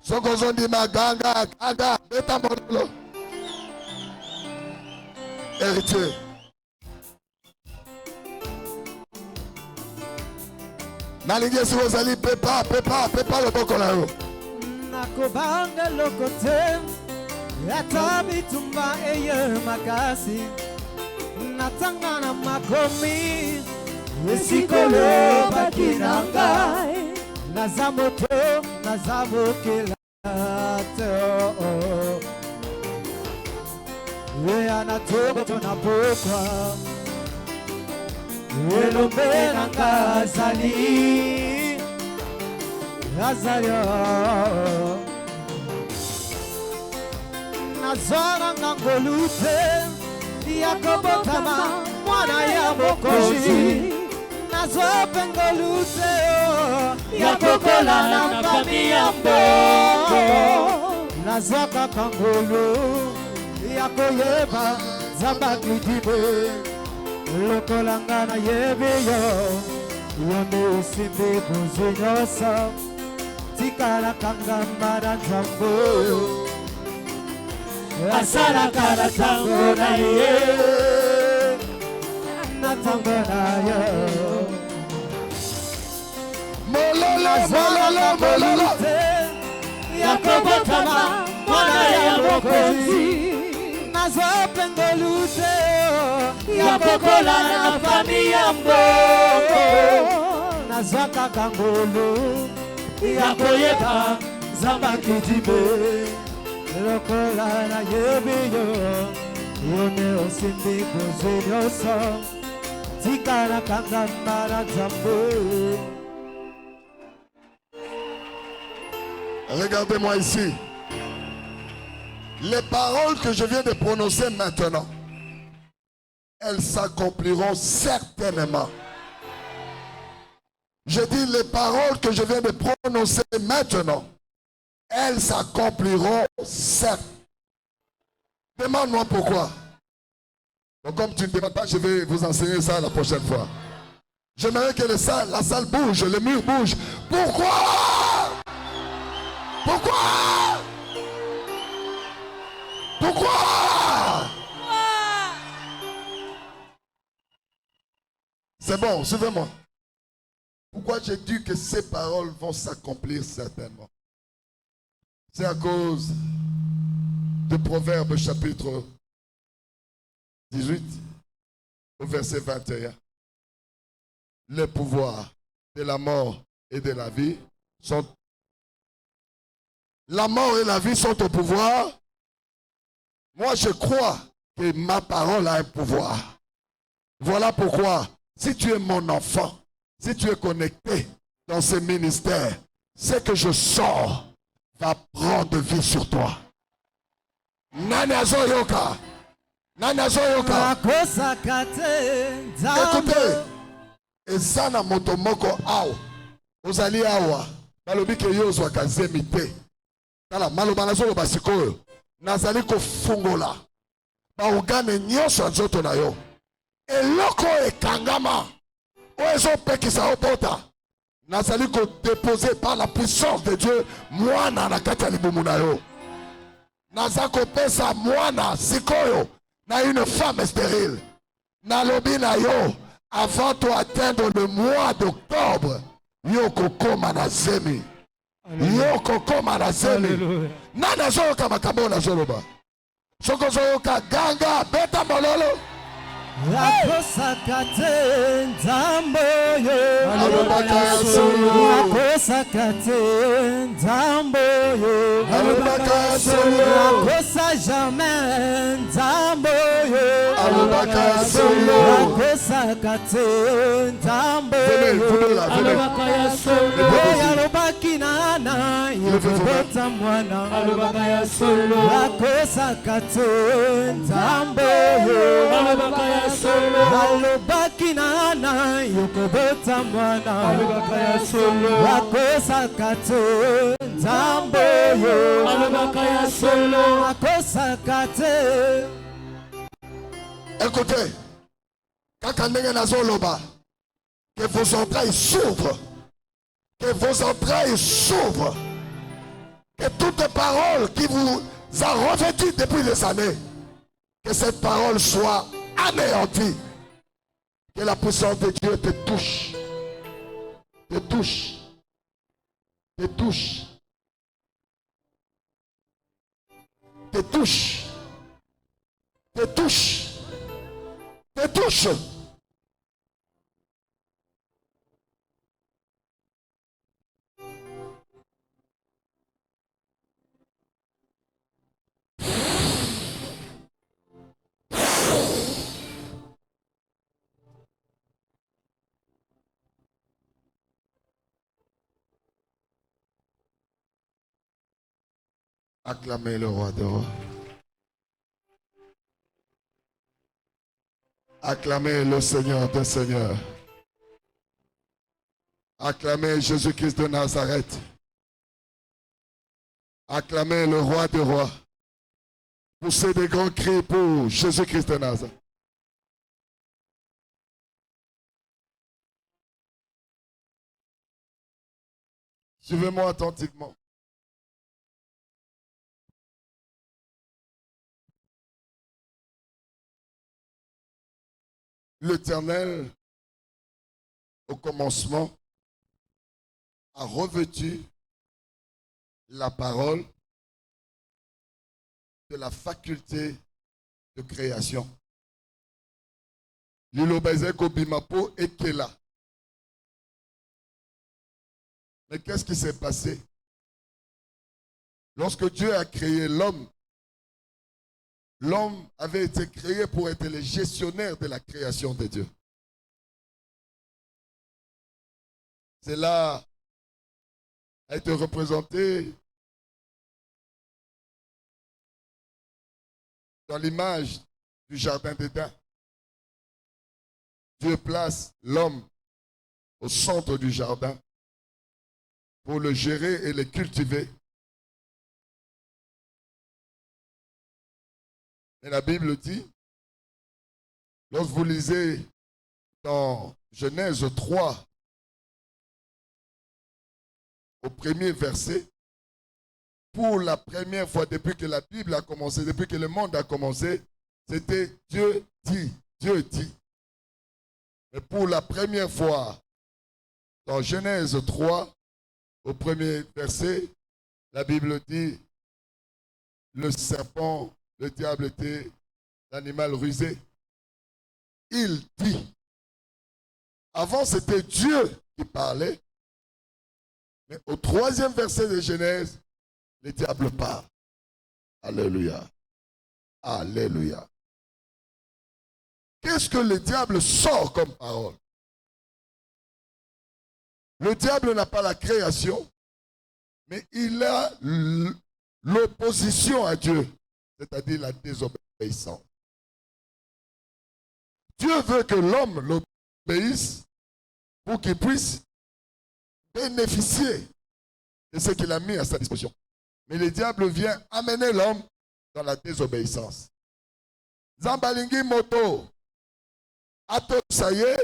Soko zondima ganga beta mololo. Héritier. Nalingi si wozali pepa loboko na yo. Nakobanga lokote ata bitumba eye makasi natangana makomi esikolo bakinanga nazamoto nazamokela to we anatobo na pokwa elombe nanga zali Azaria Nazara ngangolute Yakobo kama mwana ya mokoshi Nazopengolute Yakokola na familia mboko Nazaka kangolo Yakoyeba Zambaklidibe Lokolanga na yebeyo yonde osimbi bozwi nyonso tikalaka ngamba na nzambe asalaka na ntango na ye na ntango na yo mololo mololo mololo ya kobotama mwana ya mokonzi nazopengolu te ya kokola na fami ya mbongo nazwakaka ngolu ya koyeba nzamba kidime lokola na yebi yo yone osimbi bozwi nyonso tikalaka ngamba na nzambe. Regardez-moi ici. Les paroles que je viens de prononcer maintenant, elles s'accompliront certainement. Je dis les paroles que je viens de prononcer maintenant, elles s'accompliront certainement. Demande-moi pourquoi. Donc comme tu ne demandes pas, je vais vous enseigner ça la prochaine fois. J'aimerais que la salle bouge, le mur bouge. Pourquoi? Pourquoi? Pourquoi? C'est bon, suivez-moi. Pourquoi j'ai dit que ces paroles vont s'accomplir certainement? C'est à cause de Proverbes chapitre 18 au verset 21. Les pouvoirs de la mort et de la vie sont... La mort et la vie sont au pouvoir. Moi, je crois que ma parole a un pouvoir. Voilà pourquoi, si tu es mon enfant, si tu es connecté dans ce ministère, ce que je sors va prendre vie sur toi. Nana Zoyoka. Nana Zoyoka. Écoutez, ezana motomoko awa. Ozali awa. Balobi ke yo zwa kazemi te. Tala maloba nazo basikoyo. Nazali ko fungola. Ba ugane nyonso nzoto na yo. Eloko ekangama. Oezo pekisa obota. Nazali ko déposer par la puissance de Dieu mwana na kati ya libumu na yo. Nazako pesa mwana sikoyo na une femme stérile. Nalobi na yo avant de atteindre le mois d'octobre. Yo kokoma na zemi. Yo kokoma na zemi. Nana zoyoka makambo na zoloba. Soko zoyoka ganga beta mololo. Akosakate nzamboyo akosakate nzamboyo akosa jamais nzamboyo akosakate nzamboyo alobaki nana yokobota mwana akosakate nzamboyo alobaki nana yokobota mwana akosaka te nzamboyo akosaka te. Écoutez, kaka ndenge nazoloba, que vos entrailles s'ouvrent, que vos entrailles s'ouvrent, que toute parole qui vous a revêtu depuis des années, que cette parole soit anéantie. Que la puissance de Dieu te touche. Te touche. Te touche. Te touche. Te touche. Te touche. Acclamez le roi des rois. Acclamez le Seigneur des seigneurs. Acclamez Jésus-Christ de Nazareth. Acclamez le roi des rois. Poussez des grands cris pour Jésus-Christ de Nazareth. Suivez-moi attentivement. L'Éternel, au commencement, a revêtu la parole de la faculté de création. Lilobezeko bimapo ekela. Mais qu'est-ce qui s'est passé? Lorsque Dieu a créé l'homme, l'homme avait été créé pour être le gestionnaire de la création de Dieu. Cela a été représenté dans l'image du jardin d'Éden. Dieu place l'homme au centre du jardin pour le gérer et le cultiver. Et la Bible dit, lorsque vous lisez dans Genèse 3, au premier verset, pour la première fois depuis que la Bible a commencé, depuis que le monde a commencé, c'était Dieu dit, Dieu dit. Mais pour la première fois, dans Genèse 3, au premier verset, la Bible dit, le serpent, le diable était l'animal rusé. Il dit. Avant, c'était Dieu qui parlait. Mais au troisième verset de Genèse, le diable parle. Alléluia. Alléluia. Qu'est-ce que le diable sort comme parole? Le diable n'a pas la création, mais il a l'opposition à Dieu, c'est-à-dire la désobéissance. Dieu veut que l'homme l'obéisse pour qu'il puisse bénéficier de ce qu'il a mis à sa disposition. Mais le diable vient amener l'homme dans la désobéissance. Zambalingi moto, ato saye,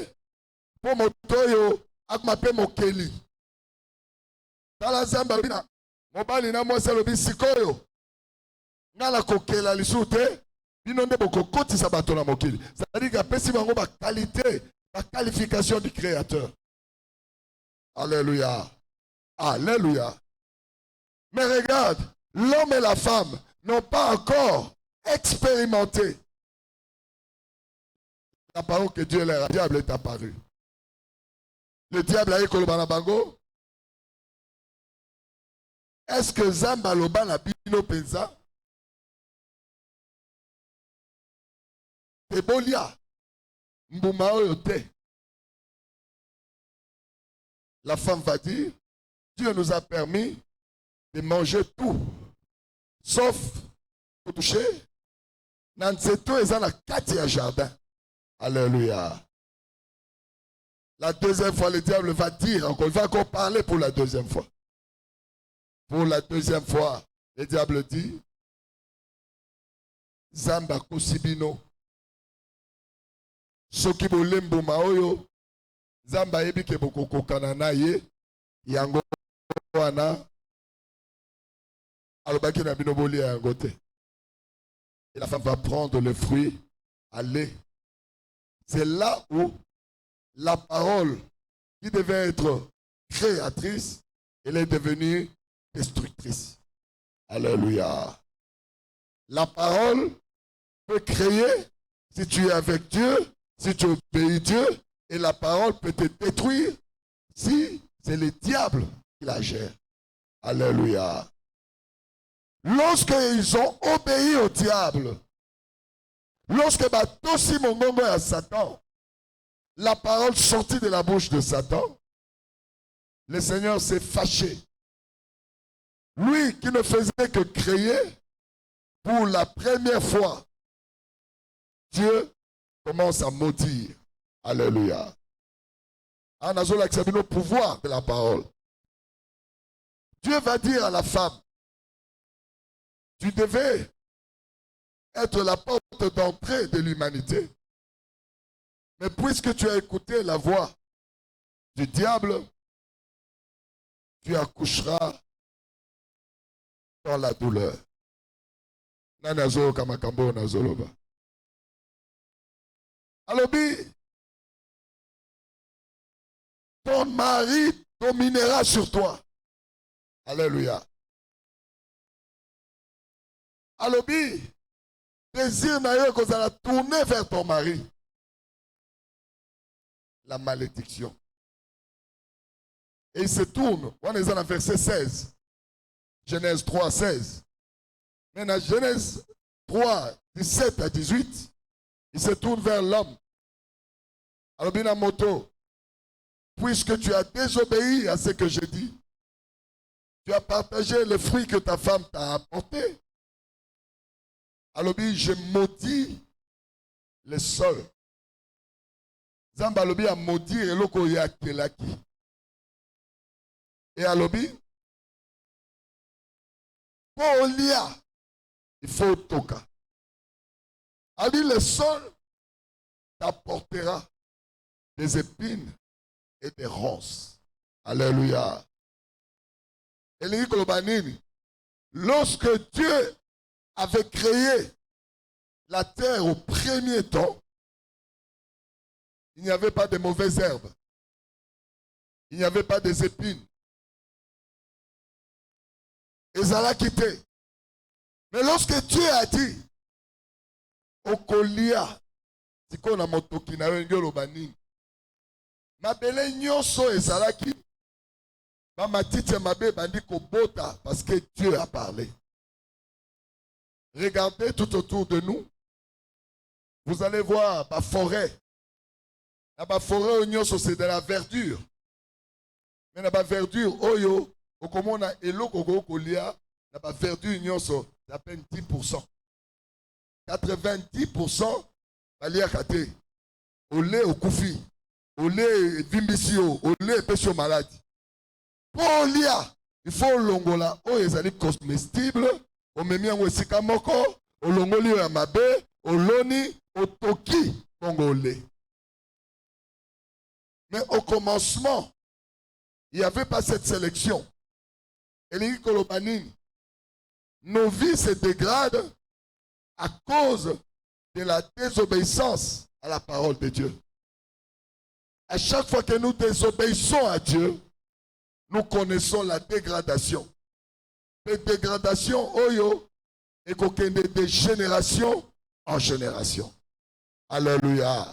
po moto yo, akmape mokeli. Tala zambalina, mobali na mwasa lobi sikoyo. Ngala kokela lisute, bino nde boko koti sa bato na mokeli. C'est-à-dire qu'apesi bango ba qualité, la qualification du créateur. Alléluia. Alléluia. Mais regarde, l'homme et la femme n'ont pas encore expérimenté la parole que Dieu leur a. Le diable est apparu. Le diable a école banabango. Est-ce que Zamba loba na bino penza? Ebolia. Mbuma oyote. La femme va dire, Dieu nous a permis de manger tout, sauf pour toucher. Nanzeto est dans la quatrième jardin. Alléluia. La deuxième fois, le diable va dire encore, il va encore parler pour la deuxième fois. Pour la deuxième fois, le diable dit, Zamba kusibino, soki bolembo maoyo, Zamba yebi ke boko kokana na ye, yango wana, alobaki na bino boli yango te. Et la femme va prendre le fruit, aller. C'est là où la parole, qui devait être créatrice, elle est devenue destructrice. Alléluia. La parole peut créer si tu es avec Dieu, si tu obéis Dieu, et la parole peut te détruire si c'est le diable qui la gère. Alléluia. Lorsqu'ils ont obéi au diable, lorsque Batosi Mongongo à Satan, la parole sortit de la bouche de Satan, le Seigneur s'est fâché. Lui qui ne faisait que créer, pour la première fois, Dieu commence à maudire. Alléluia. Anazola accepte le pouvoir de la parole. Dieu va dire à la femme, tu devais être la porte d'entrée de l'humanité. Mais puisque tu as écouté la voix du diable, tu accoucheras dans la douleur. Nanazo kamakambo nazoloba. Alobi, ton mari dominera sur toi. Alléluia. Alobi, désir naïe que ça tourner vers ton mari. La malédiction. Et il se tourne. On est dans le verset 16. Genèse 3, 16. Mais dans Genèse 3, 17 à 18, il se tourne vers l'homme. Alors, bien, moto, puisque tu as désobéi à ce que j'ai dit, tu as partagé le fruit que ta femme t'a apporté. Alors, bien, je maudis le sol. Zambalobi a maudit et l'oko ya kelaki. Et alobi, pour lia, il faut toka. Ali le sol t'apportera des épines et des ronces. Alléluia. Et les Kolobanini, lorsque Dieu avait créé la terre au premier temps, il n'y avait pas de mauvaises herbes. Il n'y avait pas des épines. Et ça l'a quitté. Mais lorsque Dieu a dit, Okolia, Tiko na motoki na yengelo banini. Mabele nyonso ezalaki. Mama tite mabe bandi kobota parce que Dieu a parlé. Regardez tout autour de nous. Vous allez voir ma forêt. La forêt nyonso c'est de la verdure. Mais la verdure oyo okomona eloko kolia la verdure nyonso c'est à peine 10%. 90% balia kate. Olé au koufi. Olé vimbisio. Olé pesio maladie. Pour lia, il faut longola. O ezali comestible. O memi yango esika moko. O longoli ya mabe. O loni. O toki. Congolais. Mais au commencement, il n'y avait pas cette sélection. Et les Kolobanini, nos vies se dégradent à cause de la désobéissance à la parole de Dieu. À chaque fois que nous désobéissons à Dieu, nous connaissons la dégradation. Cette dégradation, oyo, est de génération en génération. Alléluia.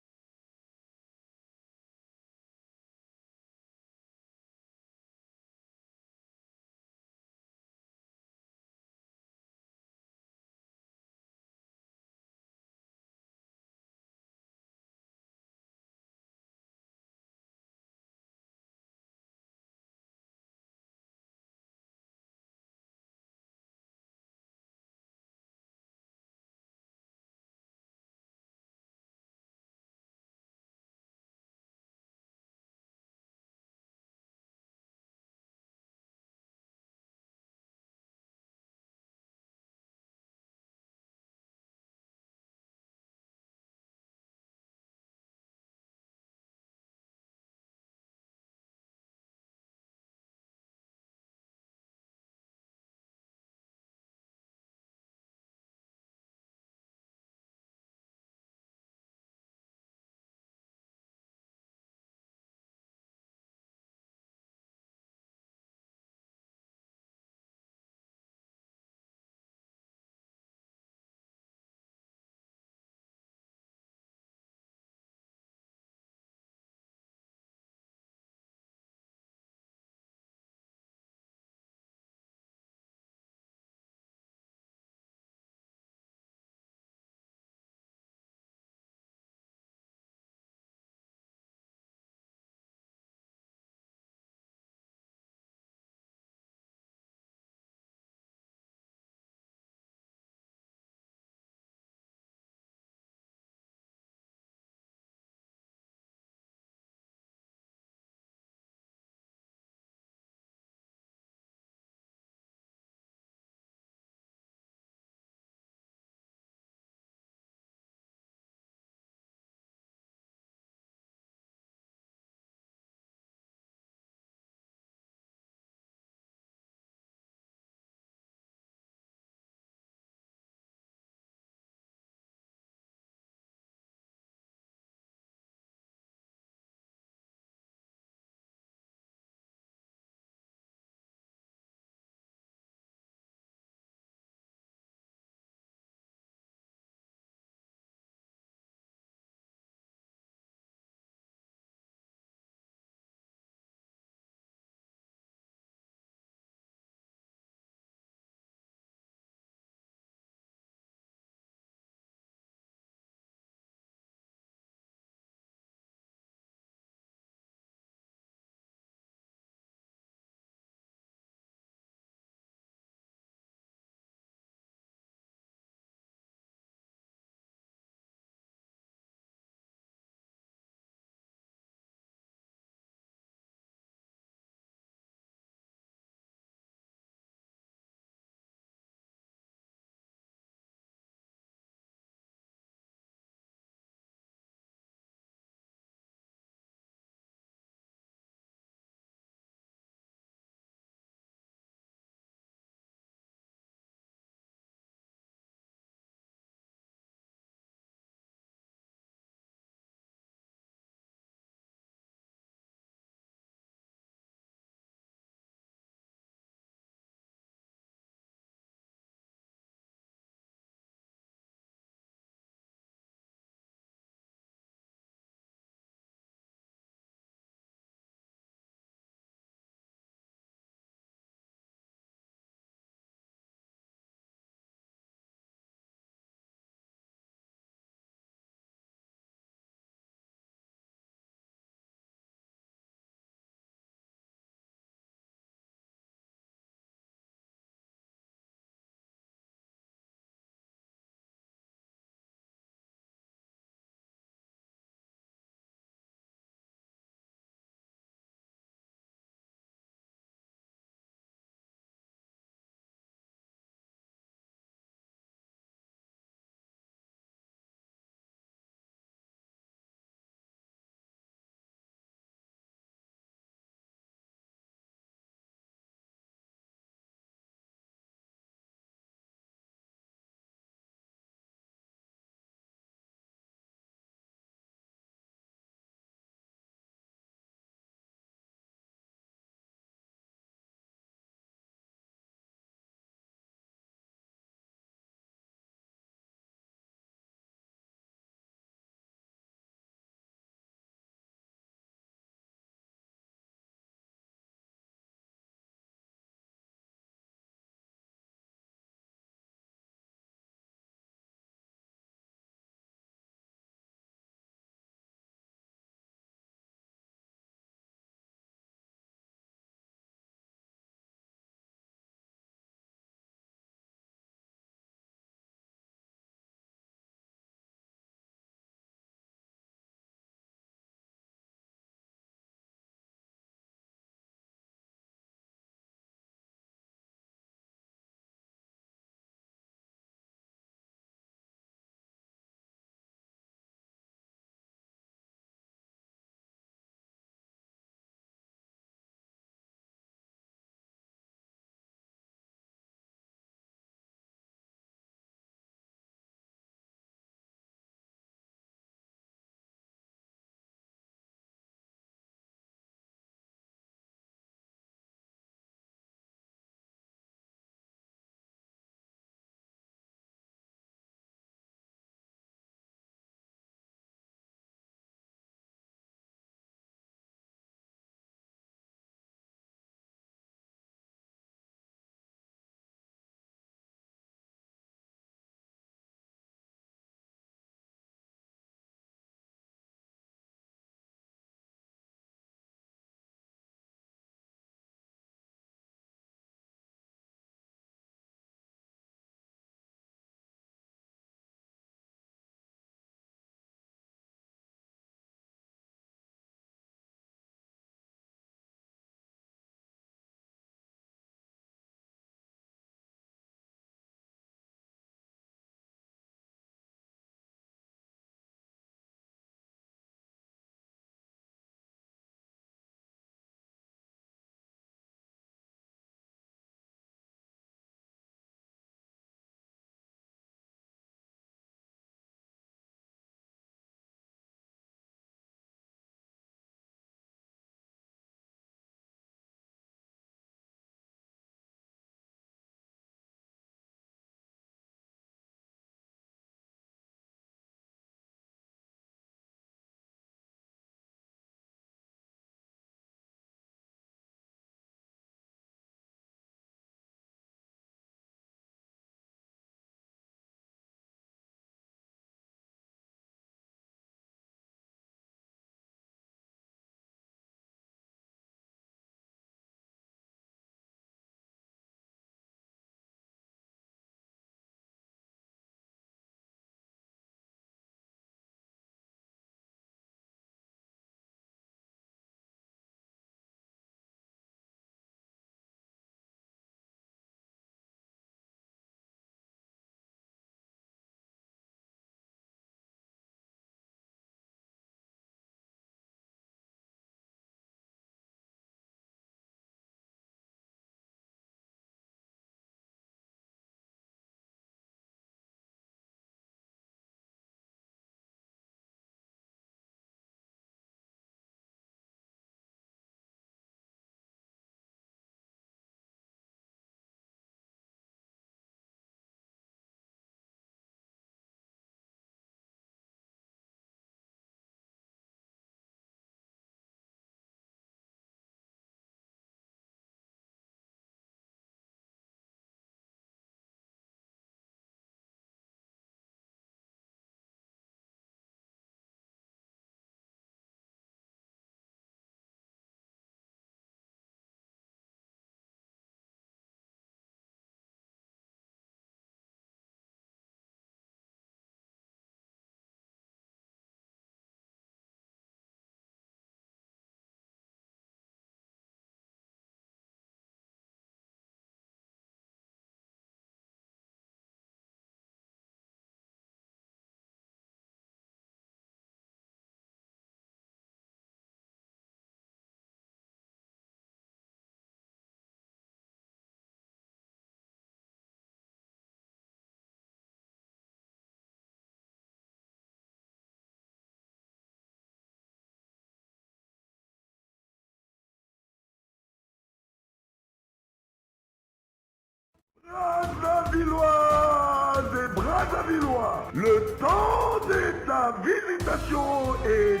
Brassavilloises et Brassavillois, le temps de ta visitation est